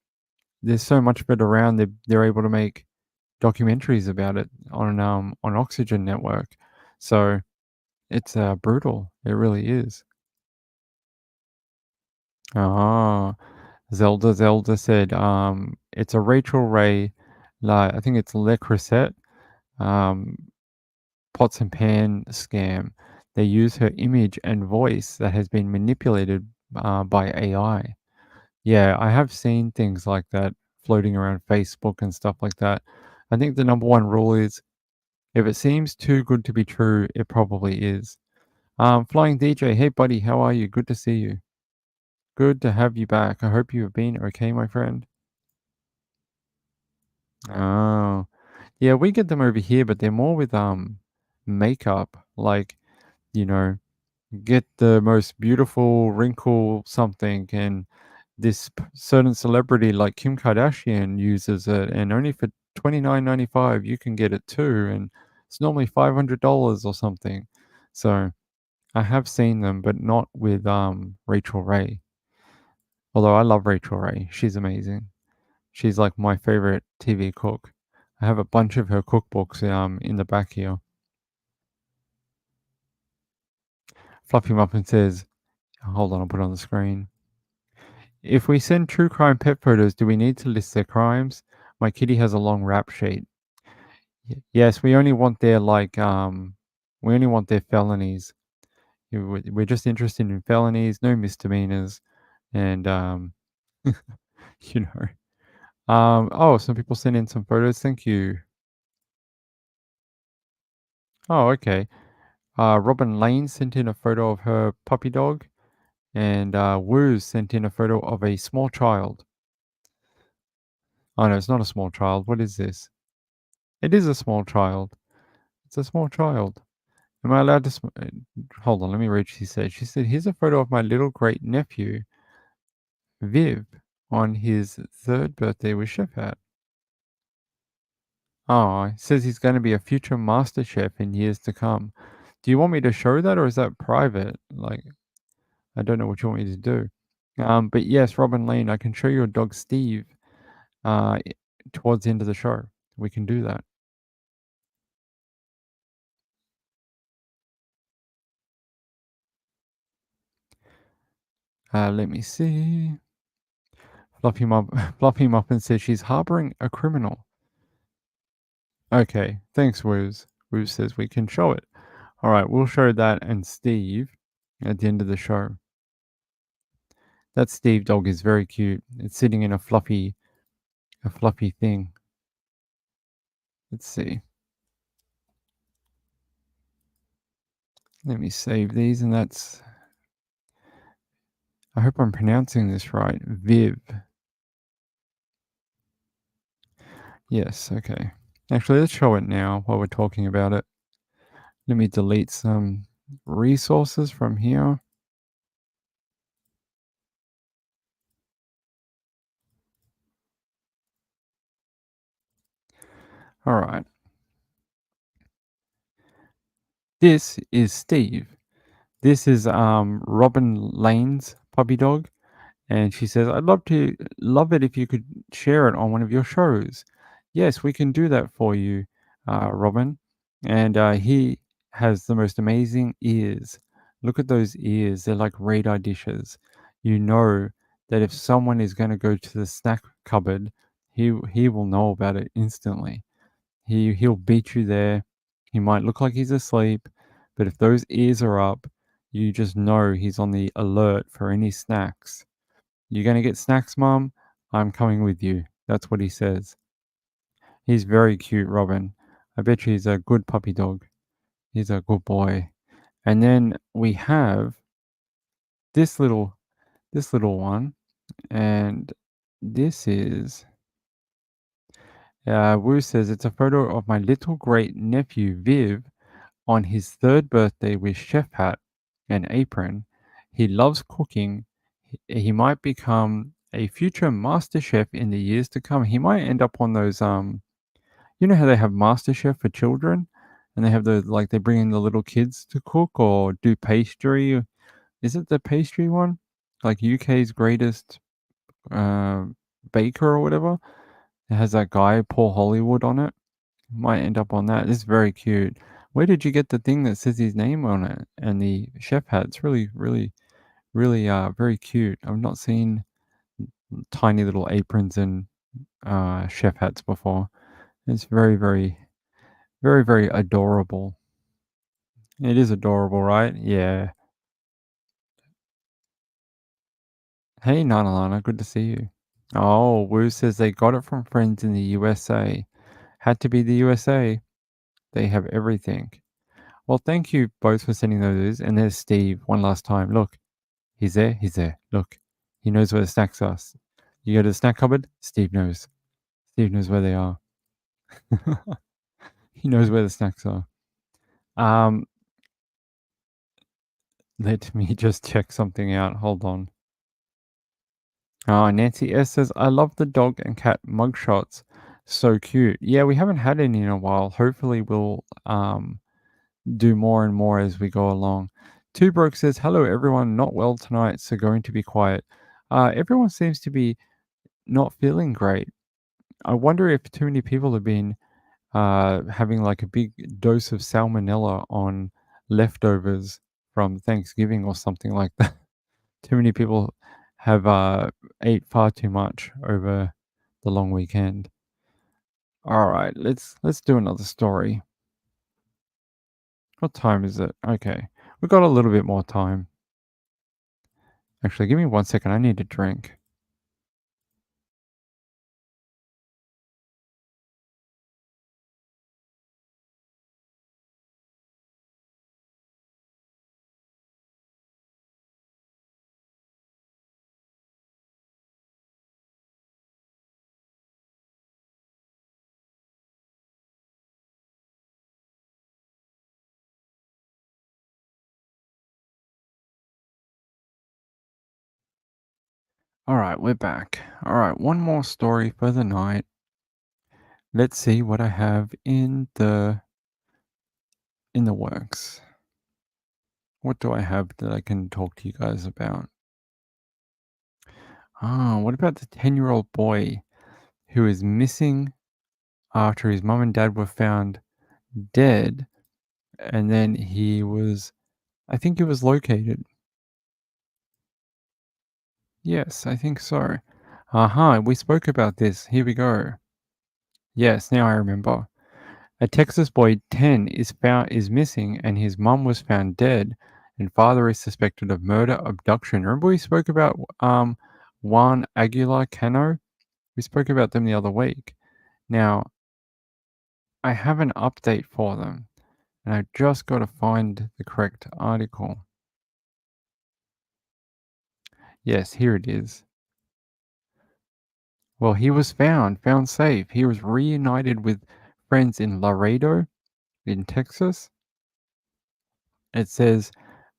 there's so much of it around. They're able to make documentaries about it on Oxygen Network. So it's brutal. It really is. Ah, Zelda said, it's a Rachel Ray, like I think it's Le Creuset, um, pots and pan scam. They use her image and voice that has been manipulated by AI. Yeah, I have seen things like that floating around Facebook and stuff like that. I think the number one rule is if it seems too good to be true, it probably is. Flying DJ, hey buddy, how are you? Good to see you. Good to have you back. I hope you have been okay, my friend. Oh, yeah, we get them over here, but they're more with makeup. Like, you know, get the most beautiful wrinkle something, and this certain celebrity like Kim Kardashian uses it, and only for $29.95 you can get it too, and it's normally $500 or something. So I have seen them, but not with Rachel Ray. Although I love Rachel Ray, she's amazing. She's like my favorite TV cook. I have a bunch of her cookbooks in the back here. Fluffy Muffin says, hold on, I'll put it on the screen. If we send true crime pet photos, do we need to list their crimes? My kitty has a long rap sheet. Yes, we only want their we only want their felonies. We're just interested in felonies, no misdemeanors, and you know. Oh, some people sent in some photos. Thank you. Oh, okay. Robin Lane sent in a photo of her puppy dog, and Woo sent in a photo of a small child. Oh no, it's not a small child. What is this? It is a small child. It's a small child. Am I allowed to? Hold on, let me read what she said. She said, "Here's a photo of my little great nephew, Viv, on his 3rd birthday with Chef Hat. Oh, it says he's going to be a future master chef in years to come. Do you want me to show that, or is that private? Like, I don't know what you want me to do. But yes, Robin Lane, I can show your dog Steve uh, towards the end of the show. We can do that. Let me see. Fluffy Muffin says she's harboring a criminal. Okay, thanks, Woos. Woos says we can show it. All right, we'll show that and Steve at the end of the show. That Steve dog is very cute. It's sitting in a fluffy thing. Let's see. Let me save these, and that's. I hope I'm pronouncing this right. Viv. Yes, okay. Actually, let's show it now while we're talking about it. Let me delete some resources from here. All right. This is Steve. This is Robin Lane's puppy dog, and she says, "I'd love it if you could share it on one of your shows." Yes, we can do that for you, Robin. And he has the most amazing ears. Look at those ears; they're like radar dishes. You know that if someone is going to go to the snack cupboard, he will know about it instantly. He'll beat you there. He might look like he's asleep, but if those ears are up, you just know he's on the alert for any snacks. "You gonna get snacks, Mom? I'm coming with you." That's what he says. He's very cute, Robin. I bet you he's a good puppy dog. He's a good boy. And then we have this little one, and this is Wu says it's a photo of my little great nephew Viv on his 3rd birthday with chef hat and apron. He loves cooking. He might become a future master chef in the years to come. He might end up on those you know how they have master chef for children, and they have the like they bring in the little kids to cook or do pastry. Is it the pastry one? Like UK's greatest uh, baker or whatever. It has that guy Paul Hollywood on it. Might end up on that. It's very cute. Where did you get the thing that says his name on it and the chef hat? It's really very cute. I've not seen tiny little aprons and chef hats before. It's very adorable. It is adorable, right? Yeah. Hey, Nanalana, good to see you. Oh, Wu says they got it from friends in the USA. Had to be the USA. They have everything. Well, thank you both for sending those. And there's Steve one last time. Look, he's there. He's there. Look, he knows where the snacks are. You go to the snack cupboard, Steve knows. Steve knows where they are. He knows where the snacks are. Um, let me just check something out. Hold on. Oh, Nancy S says, I love the dog and cat mugshots. So cute. Yeah, we haven't had any in a while. Hopefully we'll do more and more as we go along. Two Broke says, hello everyone, not well tonight, so going to be quiet. Everyone seems to be not feeling great. I wonder if too many people have been having like a big dose of salmonella on leftovers from Thanksgiving or something like that. Too many people have ate far too much over the long weekend. All right, let's do another story. What time is it? Okay, we've got a little bit more time. Actually, give me 1 second. I need a drink. All right, we're back. All right, one more story for the night. Let's see what I have in the works. What do I have that I can talk to you guys about? What about the 10-year-old boy who is missing after his mum and dad were found dead, and then I think he was located. Yes, I think so. We spoke about this. Here we go. Yes, now I remember. A Texas boy 10 is missing, and his mum was found dead, and father is suspected of murder abduction. Remember we spoke about Juan Aguilar Cano? We spoke about them the other week. Now, I have an update for them, and I just got to find the correct article. Yes, here it is. Well, he was found safe. He was reunited with friends in Laredo, in Texas. It says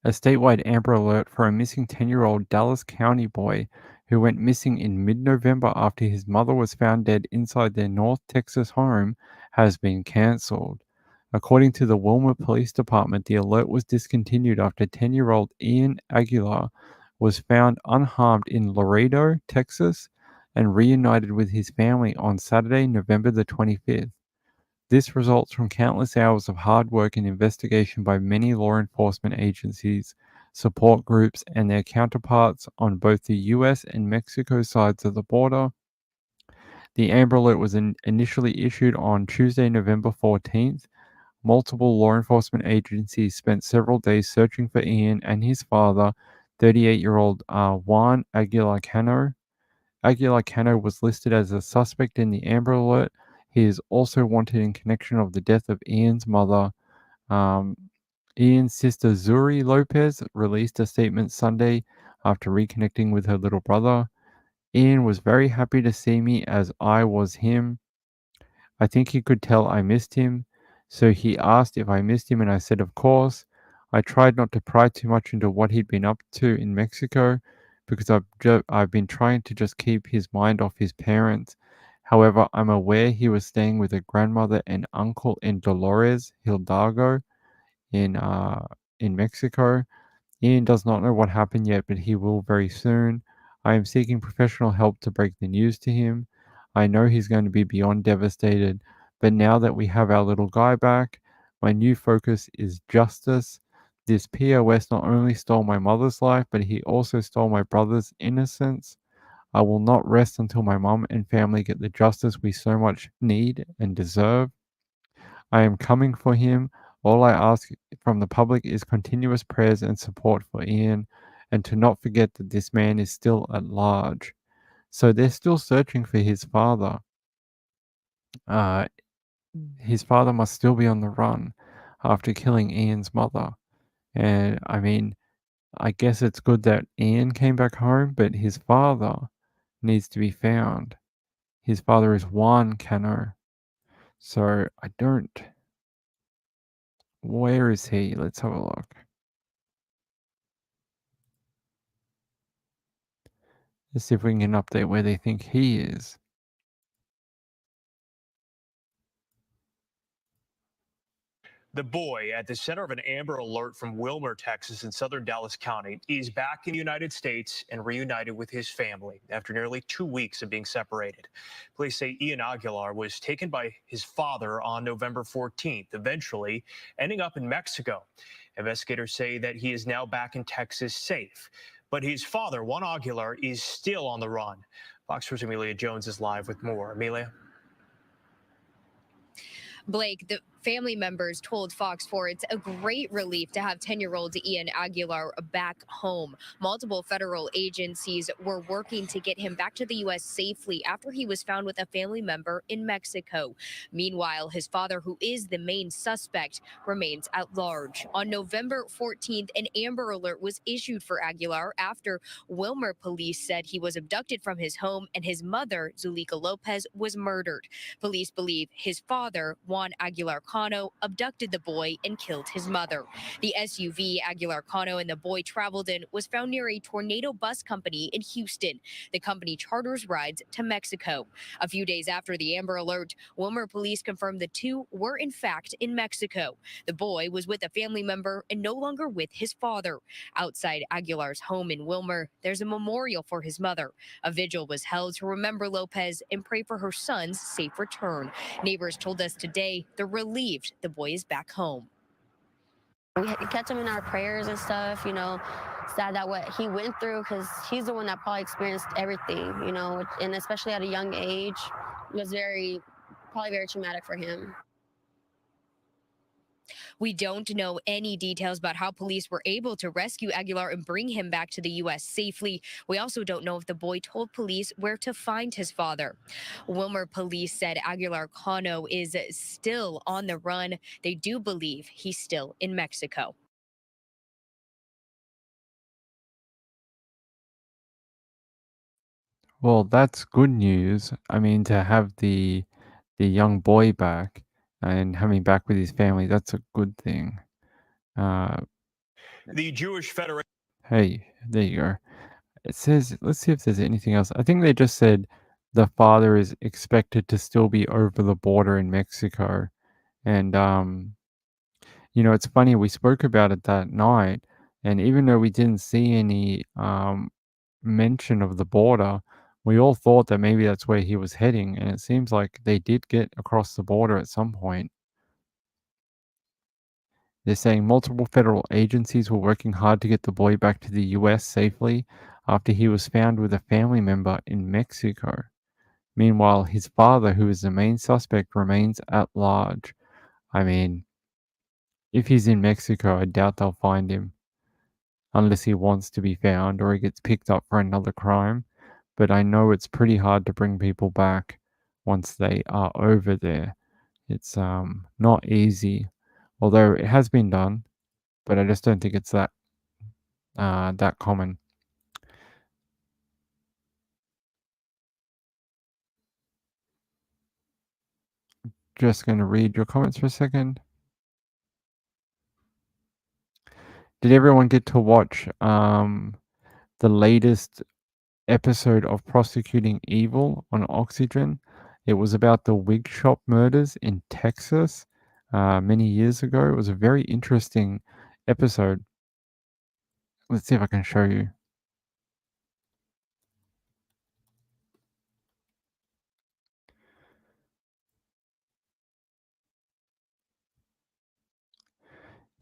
a statewide Amber Alert for a missing 10-year-old Dallas County boy who went missing in mid-November after his mother was found dead inside their North Texas home has been cancelled. According to the Wilmot Police Department, the alert was discontinued after 10-year-old Ian Aguilar was found unharmed in Laredo, Texas, and reunited with his family on Saturday, November the 25th. This results from countless hours of hard work and investigation by many law enforcement agencies, support groups, and their counterparts on both the US and Mexico sides of the border. The Amber Alert was initially issued on Tuesday, November 14th. Multiple law enforcement agencies spent several days searching for Ian and his father, 38-year-old Juan Aguilar Cano. Aguilar Cano was listed as a suspect in the Amber Alert. He is also wanted in connection of the death of Ian's mother. Ian's sister Zuri Lopez released a statement Sunday after reconnecting with her little brother. Ian was very happy to see me as I was him. I think he could tell I missed him, so he asked if I missed him and I said of course. I tried not to pry too much into what he'd been up to in Mexico because I've been trying to just keep his mind off his parents. However, I'm aware he was staying with a grandmother and uncle in Dolores Hidalgo in Mexico. Ian does not know what happened yet, but he will very soon. I am seeking professional help to break the news to him. I know he's going to be beyond devastated, but now that we have our little guy back, my new focus is justice. This POS not only stole my mother's life, but he also stole my brother's innocence. I will not rest until my mom and family get the justice we so much need and deserve. I am coming for him. All I ask from the public is continuous prayers and support for Ian, and to not forget that this man is still at large. So they're still searching for his father. His father must still be on the run after killing Ian's mother. And I mean, I guess it's good that Ian came back home, but his father needs to be found. His father is Juan Cano. So I don't. Where is he? Let's have a look. Let's see if we can get an update where they think he is. The boy at the center of an Amber Alert from Wilmer, Texas, in southern Dallas County, is back in the United States and reunited with his family after nearly 2 weeks of being separated. Police say Ian Aguilar was taken by his father on November 14th, eventually ending up in Mexico. Investigators say that he is now back in Texas safe, but his father, Juan Aguilar, is still on the run. Fox 4's Amelia Jones is live with more. Amelia? Blake, the family members told Fox 4 it's a great relief to have 10-year-old Ian Aguilar back home. Multiple federal agencies were working to get him back to the U.S. safely after he was found with a family member in Mexico. Meanwhile, his father, who is the main suspect, remains at large. On November 14th, an Amber Alert was issued for Aguilar after Wilmer police said he was abducted from his home and his mother, Zuleika Lopez, was murdered. Police believe his father, Juan Aguilar Cano, abducted the boy and killed his mother. The SUV Aguilar Cano and the boy traveled in was found near a Tornado Bus Company in Houston. The company charters rides to Mexico. A few days after the Amber Alert, Wilmer police confirmed the two were in fact in Mexico. The boy was with a family member and no longer with his father. Outside Aguilar's home in Wilmer, there's a memorial for his mother. A vigil was held to remember Lopez and pray for her son's safe return. Neighbors told us today they're relieved the boy is back home. We kept him in our prayers and stuff, sad that what he went through, because he's the one that probably experienced everything, and especially at a young age, it was probably very traumatic for him. We don't know any details about how police were able to rescue Aguilar and bring him back to the U.S. safely. We also don't know if the boy told police where to find his father. Wilmer police said Aguilar Cano is still on the run. They do believe he's still in Mexico. Well, that's good news. I mean, to have the young boy back and having back with his family, that's a good thing. The Jewish Federation. Hey, there you go. It says, let's see if there's anything else. I think they just said the father is expected to still be over the border in Mexico. And It's funny, we spoke about it that night, and even though we didn't see any mention of the border, we all thought that maybe that's where he was heading, and it seems like they did get across the border at some point. They're saying multiple federal agencies were working hard to get the boy back to the US safely after he was found with a family member in Mexico. Meanwhile, his father, who is the main suspect, remains at large. I mean, if he's in Mexico, I doubt they'll find him unless he wants to be found or he gets picked up for another crime. But I know it's pretty hard to bring people back once they are over there. It's not easy, although it has been done, but I just don't think it's that common. Just going to read your comments for a second. Did everyone get to watch the latest episode of Prosecuting Evil on Oxygen? It was about the wig shop murders in Texas many years ago. It was a very interesting episode. Let's see if I can show you.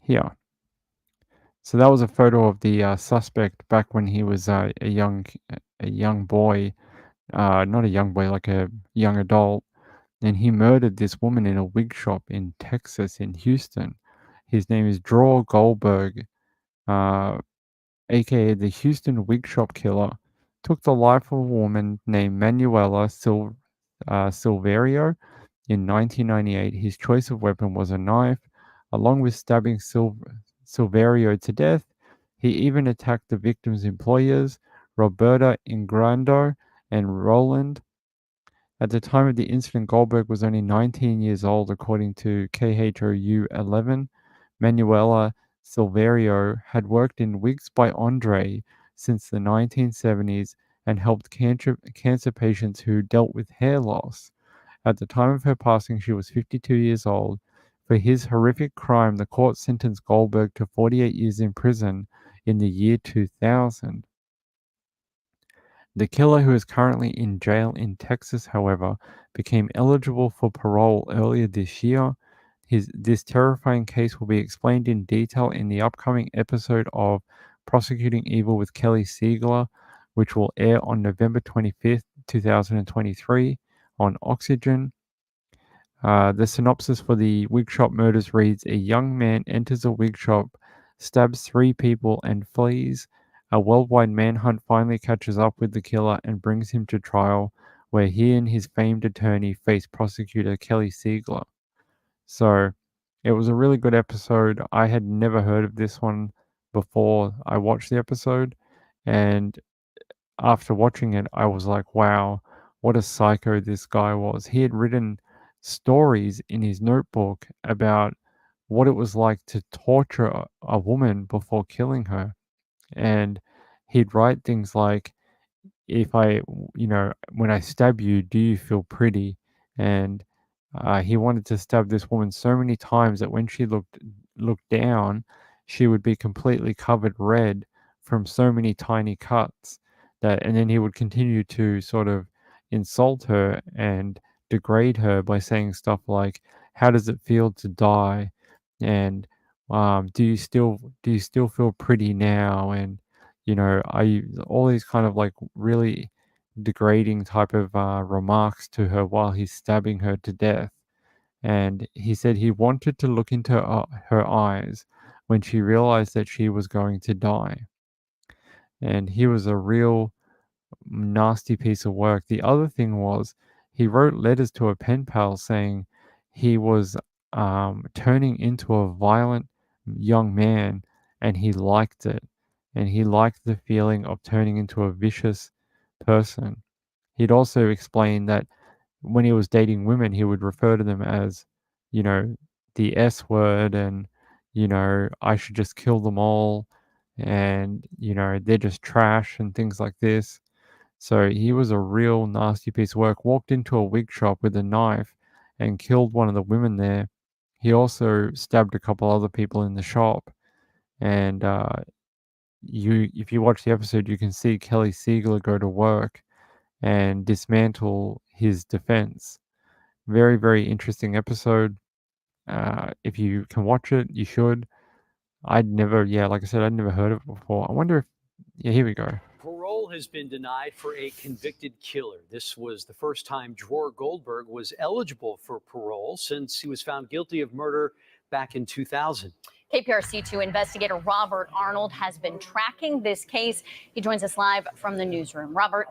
Here. So that was a photo of the suspect back when he was a young boy, not a young boy, like a young adult, and he murdered this woman in a wig shop in Texas, in Houston. His name is Draw Goldberg, aka the Houston Wig Shop Killer. Took the life of a woman named Manuela Silverio in 1998. His choice of weapon was a knife. Along with stabbing Silverio to death, he even attacked the victim's employers, Roberta Ingrando and Roland. At the time of the incident, Goldberg was only 19 years old, according to KHOU 11. Manuela Silverio had worked in Wigs by Andre since the 1970s and helped cancer patients who dealt with hair loss. At the time of her passing, she was 52 years old. For his horrific crime, the court sentenced Goldberg to 48 years in prison in the year 2000. The killer, who is currently in jail in Texas, however, became eligible for parole earlier this year. This terrifying case will be explained in detail in the upcoming episode of Prosecuting Evil with Kelly Siegler, which will air on November 25th, 2023 on Oxygen. The synopsis for the wig shop murders reads: a young man enters a wig shop, stabs 3 people, and flees. A worldwide manhunt finally catches up with the killer and brings him to trial, where he and his famed attorney face prosecutor Kelly Siegler. So, it was a really good episode. I had never heard of this one before I watched the episode, and after watching it, I was like, wow, what a psycho this guy was. He had written stories in his notebook about what it was like to torture a woman before killing her. And he'd write things like, if I, when I stab you, do you feel pretty? And he wanted to stab this woman so many times that when she looked down, she would be completely covered red from so many tiny cuts. And then he would continue to sort of insult her and degrade her by saying stuff like, "How does it feel to die?" and do you still feel pretty now? And I all these kind of like really degrading type of remarks to her while he's stabbing her to death. And he said he wanted to look into her eyes when she realized that she was going to die. And he was a real nasty piece of work. The other thing was he wrote letters to a pen pal saying he was turning into a violent young man and he liked it. And he liked the feeling of turning into a vicious person. He'd also explained that when he was dating women, he would refer to them as, you know, the S word and, I should just kill them all and, they're just trash and things like this. So he was a real nasty piece of work. Walked into a wig shop with a knife and killed one of the women there. he also stabbed a couple other people in the shop. And if you watch the episode, you can see Kelly Siegler go to work and dismantle his defense. Very, very interesting episode. If you can watch it, you should. Like I said, I'd never heard of it before. I wonder if, here we go. Parole has been denied for a convicted killer. This was the first time Dror Goldberg was eligible for parole since he was found guilty of murder back in 2000. KPRC2 investigator Robert Arnold has been tracking this case. He joins us live from the newsroom. Robert.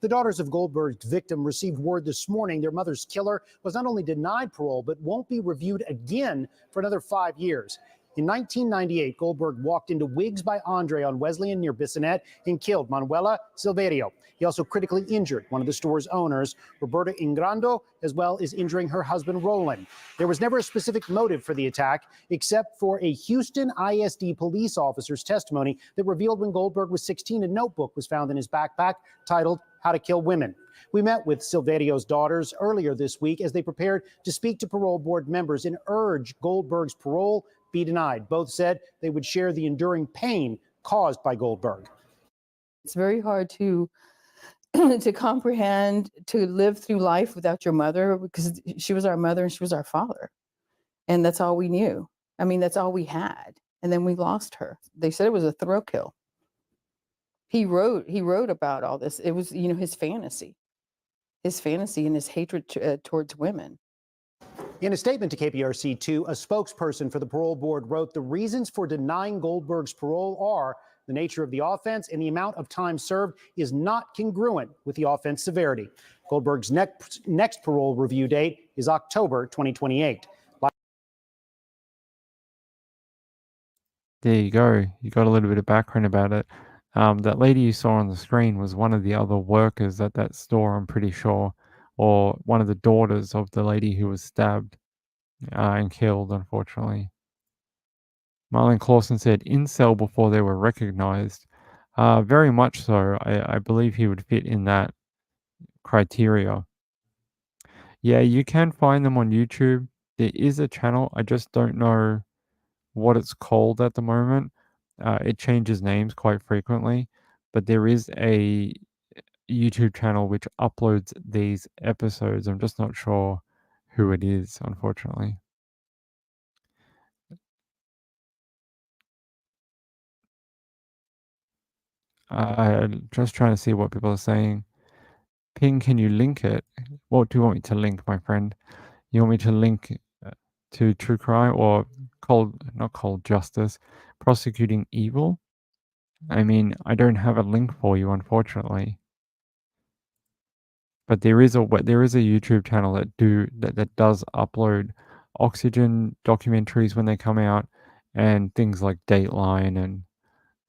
The daughters of Goldberg's victim received word this morning their mother's killer was not only denied parole, but won't be reviewed again for another 5 years. In 1998, Goldberg walked into Wigs by Andre on Wesleyan near Bissonnet and killed Manuela Silverio. He also critically injured one of the store's owners, Roberta Ingrando, as well as injuring her husband, Roland. There was never a specific motive for the attack, except for a Houston ISD police officer's testimony that revealed when Goldberg was 16, a notebook was found in his backpack titled How to Kill Women. We met with Silverio's daughters earlier this week as they prepared to speak to parole board members and urge Goldberg's parole be denied. Both said they would share the enduring pain caused by Goldberg. It's very hard to comprehend, to live through life without your mother, because she was our mother and she was our father. And that's all we knew. I mean, that's all we had. And then we lost her. They said it was a thrill kill. He wrote about all this. It was, his fantasy and his hatred towards women. In a statement to KPRC2, a spokesperson for the parole board wrote the reasons for denying Goldberg's parole are the nature of the offense and the amount of time served is not congruent with the offense severity. Goldberg's next parole review date is October 2028. There you go. You got a little bit of background about it. That lady you saw on the screen was one of the other workers at that store, I'm pretty sure, or one of the daughters of the lady who was stabbed and killed, unfortunately. Marlon Clausen said incel before they were recognized. Very much so. I believe he would fit in that criteria. Yeah, you can find them on YouTube. There is a channel. I just don't know what it's called at the moment. It changes names quite frequently, but there is a YouTube channel which uploads these episodes. I'm just not sure who it is, unfortunately. I'm just trying to see what people are saying. Ping, can you link it? What do you want me to link, my friend? You want me to link to True Crime or not Cold Justice, Prosecuting Evil? I mean, I don't have a link for you, unfortunately. But there is a YouTube channel that does upload Oxygen documentaries when they come out, and things like Dateline and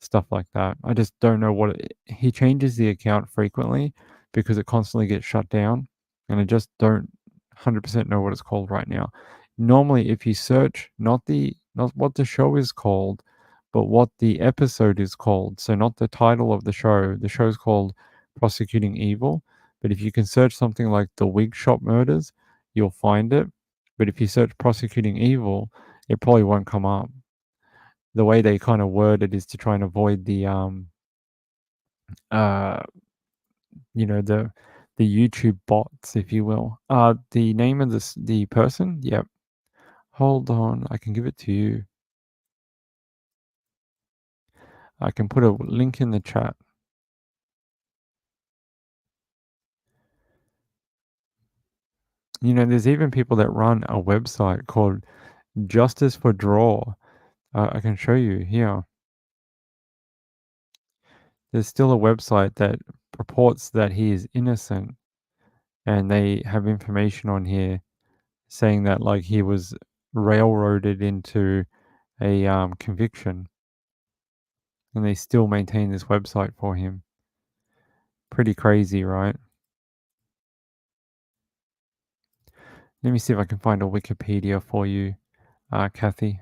stuff like that. I just don't know he changes the account frequently because it constantly gets shut down, and I just don't 100% know what it's called right now. Normally, if you search not what the show is called, but what the episode is called, so not the title of the show's called Prosecuting Evil. But if you can search something like the Wig Shop Murders, you'll find it. But if you search Prosecuting Evil, it probably won't come up. The way they kind of word it is to try and avoid the the YouTube bots, if you will. The name of the person, yep. Hold on, I can give it to you. I can put a link in the chat. There's even people that run a website called Justice for Draw. I can show you here. There's still a website that purports that he is innocent, and they have information on here saying that like he was railroaded into a conviction, and they still maintain this website for him. Pretty crazy, right? Let me see if I can find a Wikipedia for you, Kathy.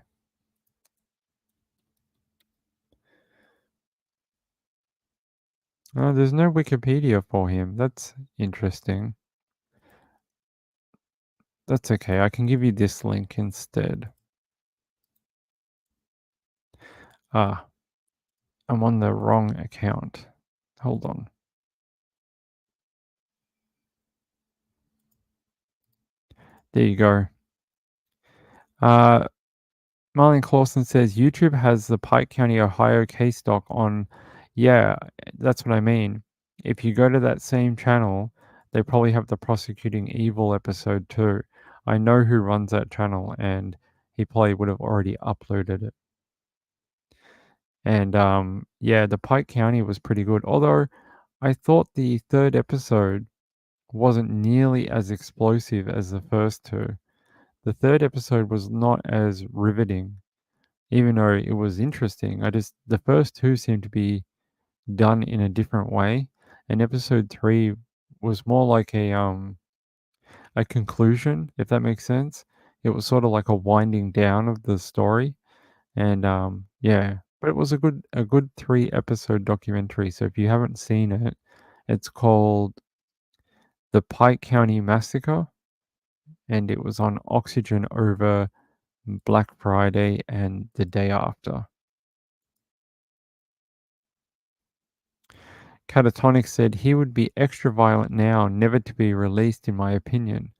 Oh, there's no Wikipedia for him. That's interesting. That's okay. I can give you this link instead. Ah, I'm on the wrong account. Hold on. There you go. Marlene Clausen says YouTube has the Pike County, Ohio case doc on. Yeah, that's what I mean. If you go to that same channel, they probably have the Prosecuting Evil episode too. I know who runs that channel, and he probably would have already uploaded it. And yeah, the Pike County was pretty good. Although I thought the third episode wasn't nearly as explosive as the first two. The third episode was not as riveting, even though it was interesting. The first two seemed to be done in a different way, and episode 3 was more like a conclusion, if that makes sense. It was sort of like a winding down of the story, and yeah, but it was a good 3-episode documentary. So if you haven't seen it, it's called The Pike County Massacre, and it was on Oxygen over Black Friday and the day after. Catatonic said he would be extra violent now, never to be released, in my opinion.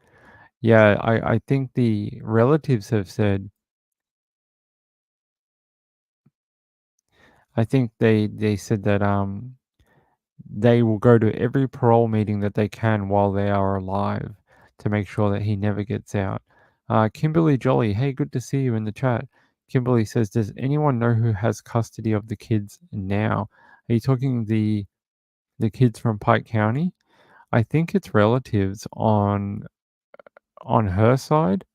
Yeah, I think the relatives have said. I think they said that they will go to every parole meeting that they can while they are alive to make sure that he never gets out. Kimberly Jolly, hey, good to see you in the chat. Kimberly says, does anyone know who has custody of the kids now? Are you talking the kids from Pike County? I think it's relatives on her side.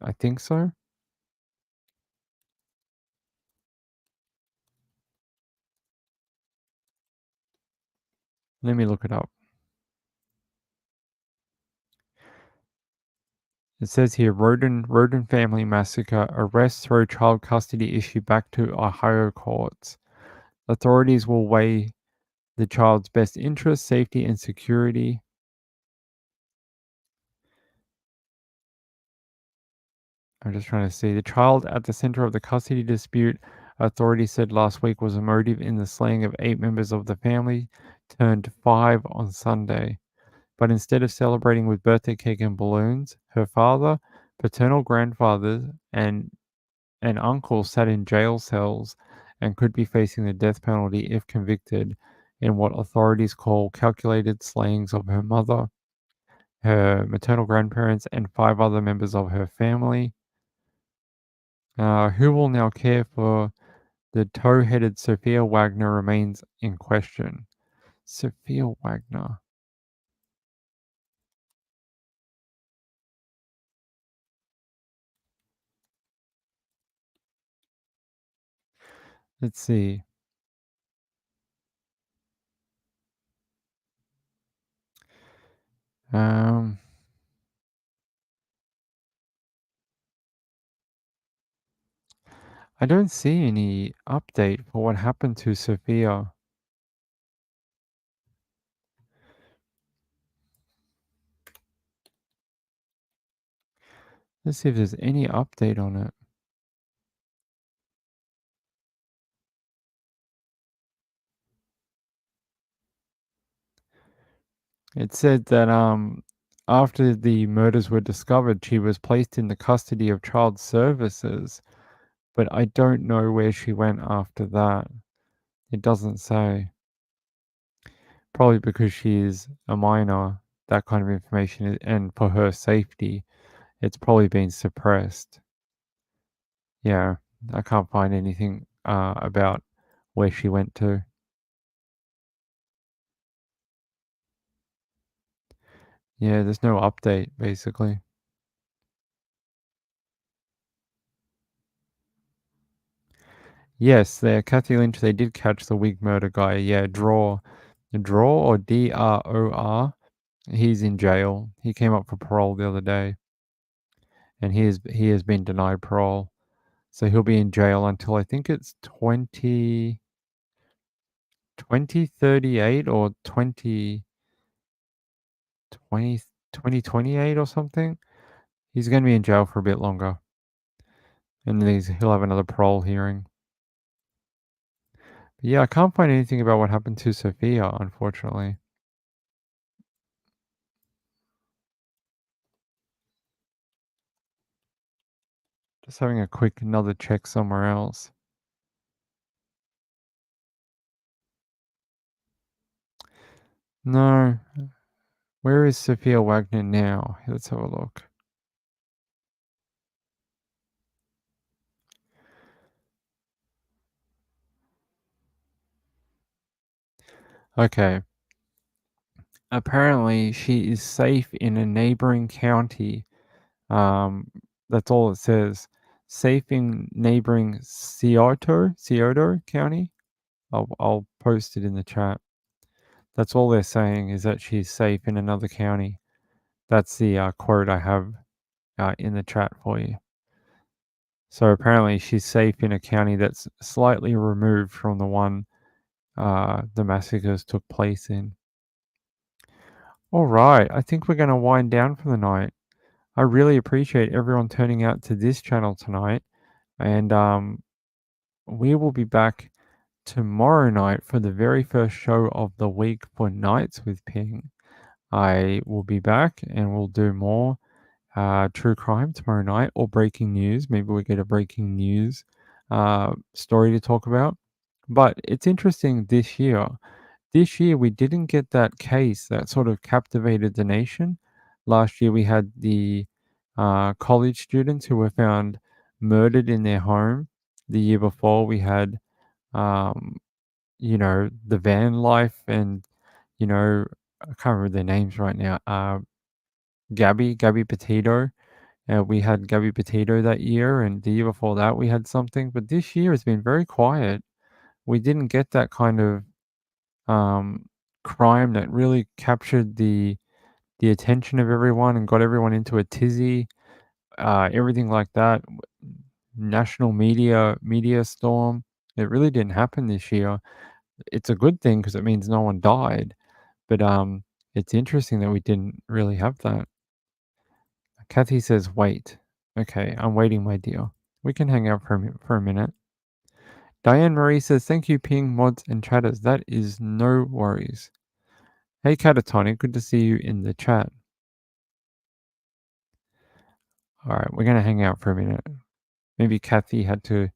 I think so. Let me look it up. It says here, Roden family massacre, arrest throw child custody issue back to Ohio courts. Authorities will weigh the child's best interest, safety, and security. I'm just trying to see. The child at the center of the custody dispute, authorities said last week, was a motive in the slaying of 8 members of the family, turned 5 on Sunday. But instead of celebrating with birthday cake and balloons, her father, paternal grandfathers, and uncle sat in jail cells and could be facing the death penalty if convicted in what authorities call calculated slayings of her mother, her maternal grandparents, and 5 other members of her family. Who will now care for the tow-headed Sophia Wagner remains in question. Sophia Wagner. Let's see. I don't see any update for what happened to Sophia. Let's see if there's any update on it. It said that after the murders were discovered, she was placed in the custody of child services, but I don't know where she went after that. It doesn't say. Probably because she's a minor, that kind of information, and for her safety, it's probably been suppressed. Yeah, I can't find anything about where she went to. Yeah, there's no update, basically. Yes, Kathy Lynch, they did catch the wig murder guy. Yeah, Draw or DROR. He's in jail. He came up for parole the other day, and he has been denied parole. So he'll be in jail until I think it's 2038 or 2028 or something. He's going to be in jail for a bit longer. And he'll have another parole hearing. But yeah, I can't find anything about what happened to Sophia, unfortunately. Just having a quick another check somewhere else. No. Where is Sophia Wagner now? Let's have a look. Okay. Apparently, she is safe in a neighboring county. That's all it says. Safe in neighboring Scioto County. I'll post it in the chat. That's all they're saying is that she's safe in another county. That's the quote I have in the chat for you. So apparently she's safe in a county that's slightly removed from the one the massacres took place in. All right, I think we're going to wind down for the night. I really appreciate everyone turning out to this channel tonight. And we will be back tomorrow night for the very first show of the week for Nights with Ping. I will be back and we'll do more true crime tomorrow night or breaking news. Maybe we get a breaking news story to talk about. But it's interesting this year. This year we didn't get that case that sort of captivated the nation. Last year we had the college students who were found murdered in their home. The year before we had, the van life and, I can't remember their names right now. Gabby Petito. We had Gabby Petito that year, and the year before that we had something. But this year has been very quiet. We didn't get that kind of crime that really captured the attention of everyone and got everyone into a tizzy. Everything like that. National media storm. It really didn't happen this year. It's a good thing because it means no one died. But it's interesting that we didn't really have that. Kathy says, wait. Okay, I'm waiting, my dear. We can hang out for a minute. Diane Marie says, thank you, Ping, mods, and chatters. That is no worries. Hey, Catatonic, good to see you in the chat. All right, we're going to hang out for a minute. Maybe Kathy had to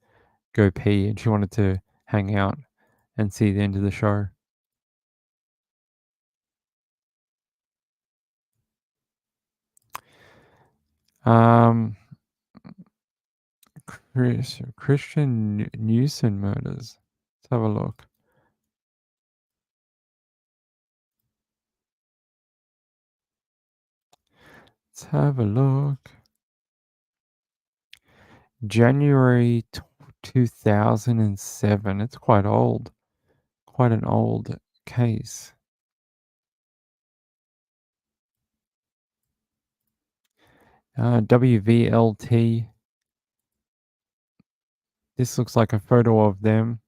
go pee and she wanted to hang out and see the end of the show. Christian Newson murders. Let's have a look. Let's have a look. January 2007. It's quite old. Quite an old case. WVLT. This looks like a photo of them.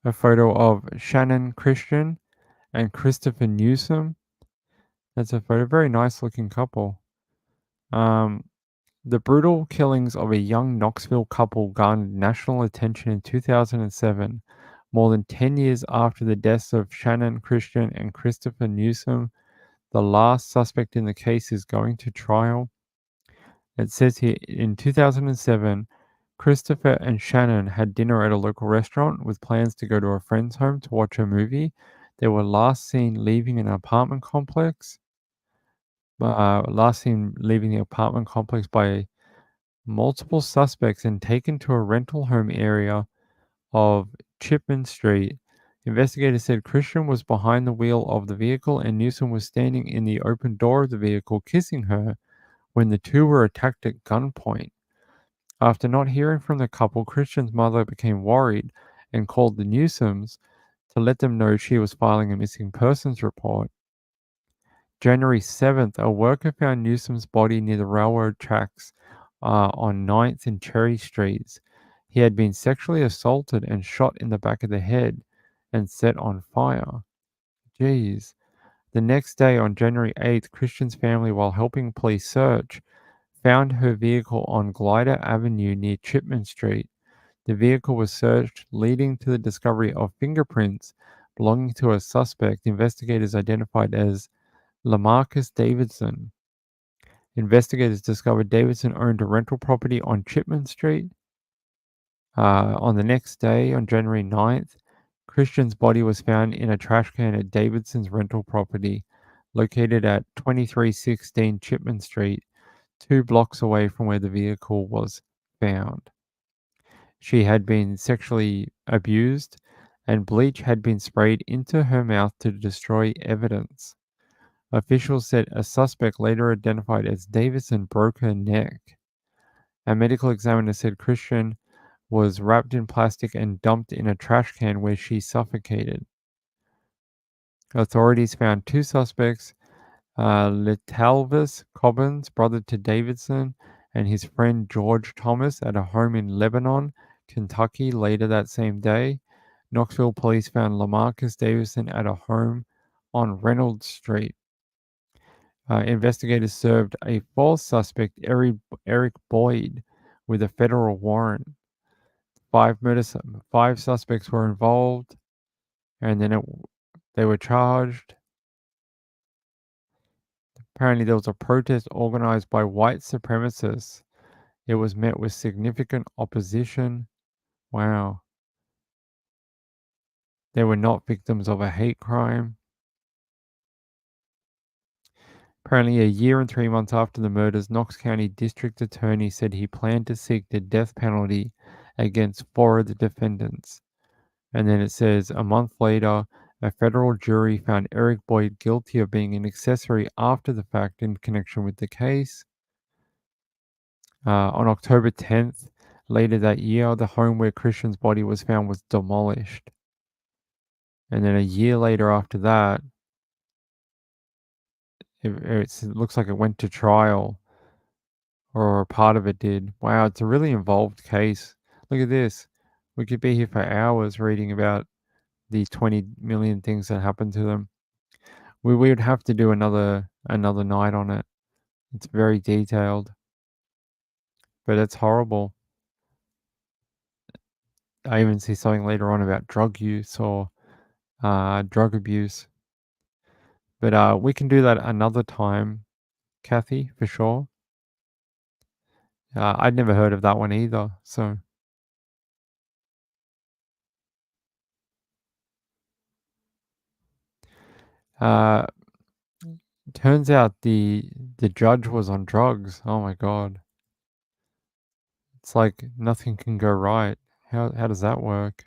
A photo of Shannon Christian and Christopher Newsom. That's a photo. Very nice looking couple. The brutal killings of a young Knoxville couple garnered national attention in 2007, more than 10 years after the deaths of Shannon Christian and Christopher Newsom. The last suspect in the case is going to trial. It says here, in 2007, Christopher and Shannon had dinner at a local restaurant with plans to go to a friend's home to watch a movie. They were last seen leaving an apartment complex. Last seen leaving the apartment complex by multiple suspects and taken to a rental home area of Chipman Street. Investigators said Christian was behind the wheel of the vehicle and Newsom was standing in the open door of the vehicle kissing her when the two were attacked at gunpoint. After not hearing from the couple, Christian's mother became worried and called the Newsoms to let them know she was filing a missing persons report. January 7th, a worker found Newsom's body near the railroad tracks on 9th and Cherry Streets. He had been sexually assaulted and shot in the back of the head and set on fire. Jeez. The next day, on January 8th, Christian's family, while helping police search, found her vehicle on Glider Avenue near Chipman Street. The vehicle was searched, leading to the discovery of fingerprints belonging to a suspect investigators identified as Lamarcus Davidson. Investigators discovered Davidson owned a rental property on Chipman Street. On the next day, on January 9th, Christian's body was found in a trash can at Davidson's rental property, located at 2316 Chipman Street, 2 blocks away from where the vehicle was found. She had been sexually abused, and bleach had been sprayed into her mouth to destroy evidence. Officials said a suspect later identified as Davidson broke her neck. A medical examiner said Christian was wrapped in plastic and dumped in a trash can where she suffocated. Authorities found 2 suspects, Letalvis Cobbins, brother to Davidson, and his friend George Thomas at a home in Lebanon, Kentucky later that same day. Knoxville police found Lamarcus Davidson at a home on Reynolds Street. Investigators served a false suspect, Eric Boyd, with a federal warrant. 5 suspects were involved, and then they were charged. Apparently, there was a protest organized by white supremacists. It was met with significant opposition. Wow. They were not victims of a hate crime. Apparently, a year and 3 months after the murders, Knox County District Attorney said he planned to seek the death penalty against 4 of the defendants. And then it says, a month later, a federal jury found Eric Boyd guilty of being an accessory after the fact in connection with the case. On October 10th, later that year, the home where Christian's body was found was demolished. And then a year later after that, it looks like it went to trial, or a part of it did. Wow, it's a really involved case. Look at this. We could be here for hours reading about the 20 million things that happened to them. We would have to do another night on it. It's very detailed, but it's horrible. I even see something later on about drug use or drug abuse. But we can do that another time, Kathy, for sure. I'd never heard of that one either, so. Turns out the judge was on drugs. Oh my god. It's like nothing can go right. How does that work?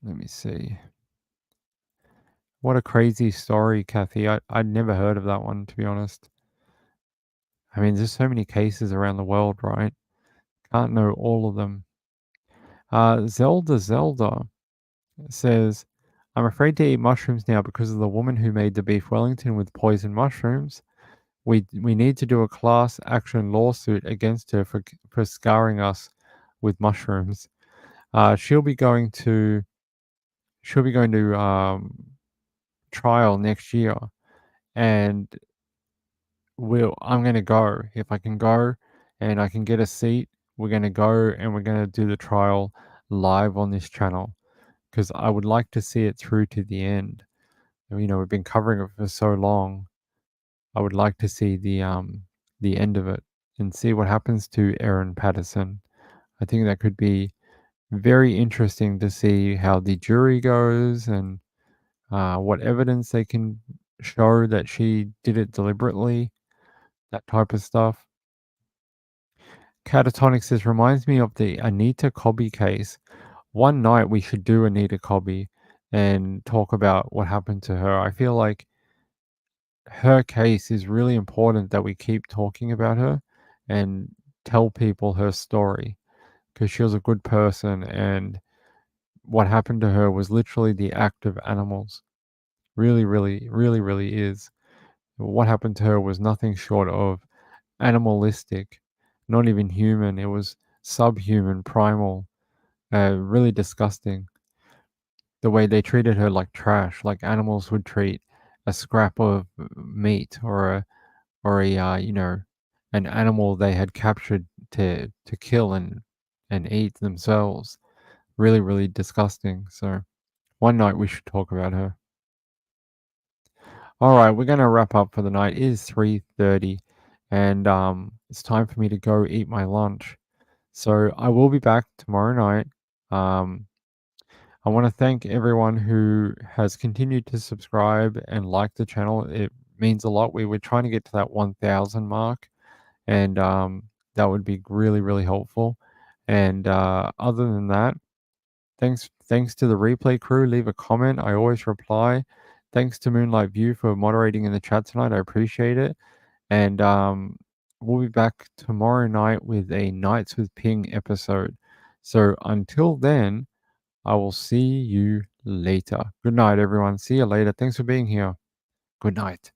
Let me see. What a crazy story, Kathy. I'd never heard of that one, to be honest. I mean, there's so many cases around the world, right? Can't know all of them. Zelda says, I'm afraid to eat mushrooms now because of the woman who made the beef Wellington with poisoned mushrooms. We need to do a class action lawsuit against her for scarring us with mushrooms. She'll be going to trial next year, and I'm gonna go. If I can go and I can get a seat, we're gonna go and we're gonna do the trial live on this channel, because I would like to see it through to the end. You know, we've been covering it for so long. I would like to see the end of it and see what happens to Erin Patterson. I think that could be very interesting to see how the jury goes and what evidence they can show that she did it deliberately, that type of stuff. Catatonic says, reminds me of the Anita Cobby case. One night we should do Anita Cobby and talk about what happened to her. I feel like her case is really important that we keep talking about her and tell people her story, because she was a good person, and what happened to her was literally the act of animals. Really, really, really, really is. What happened to her was nothing short of animalistic, not even human. It was subhuman, primal, really disgusting. The way they treated her like trash, like animals would treat a scrap of meat or a an animal they had captured to kill and eat themselves. Really, really disgusting. So one night we should talk about her. All right, we're gonna wrap up for the night. It is 3:30, and it's time for me to go eat my lunch. So I will be back tomorrow night. Um, I want to thank everyone who has continued to subscribe and like the channel. It means a lot. We were trying to get to that 1,000 mark, and that would be really, really helpful. And other than that, thanks to the replay crew. Leave a comment. I always reply. Thanks to Moonlight View for moderating in the chat tonight. I appreciate it. And we'll be back tomorrow night with a Nights with Ping episode. So until then, I will see you later. Good night, everyone. See you later. Thanks for being here. Good night.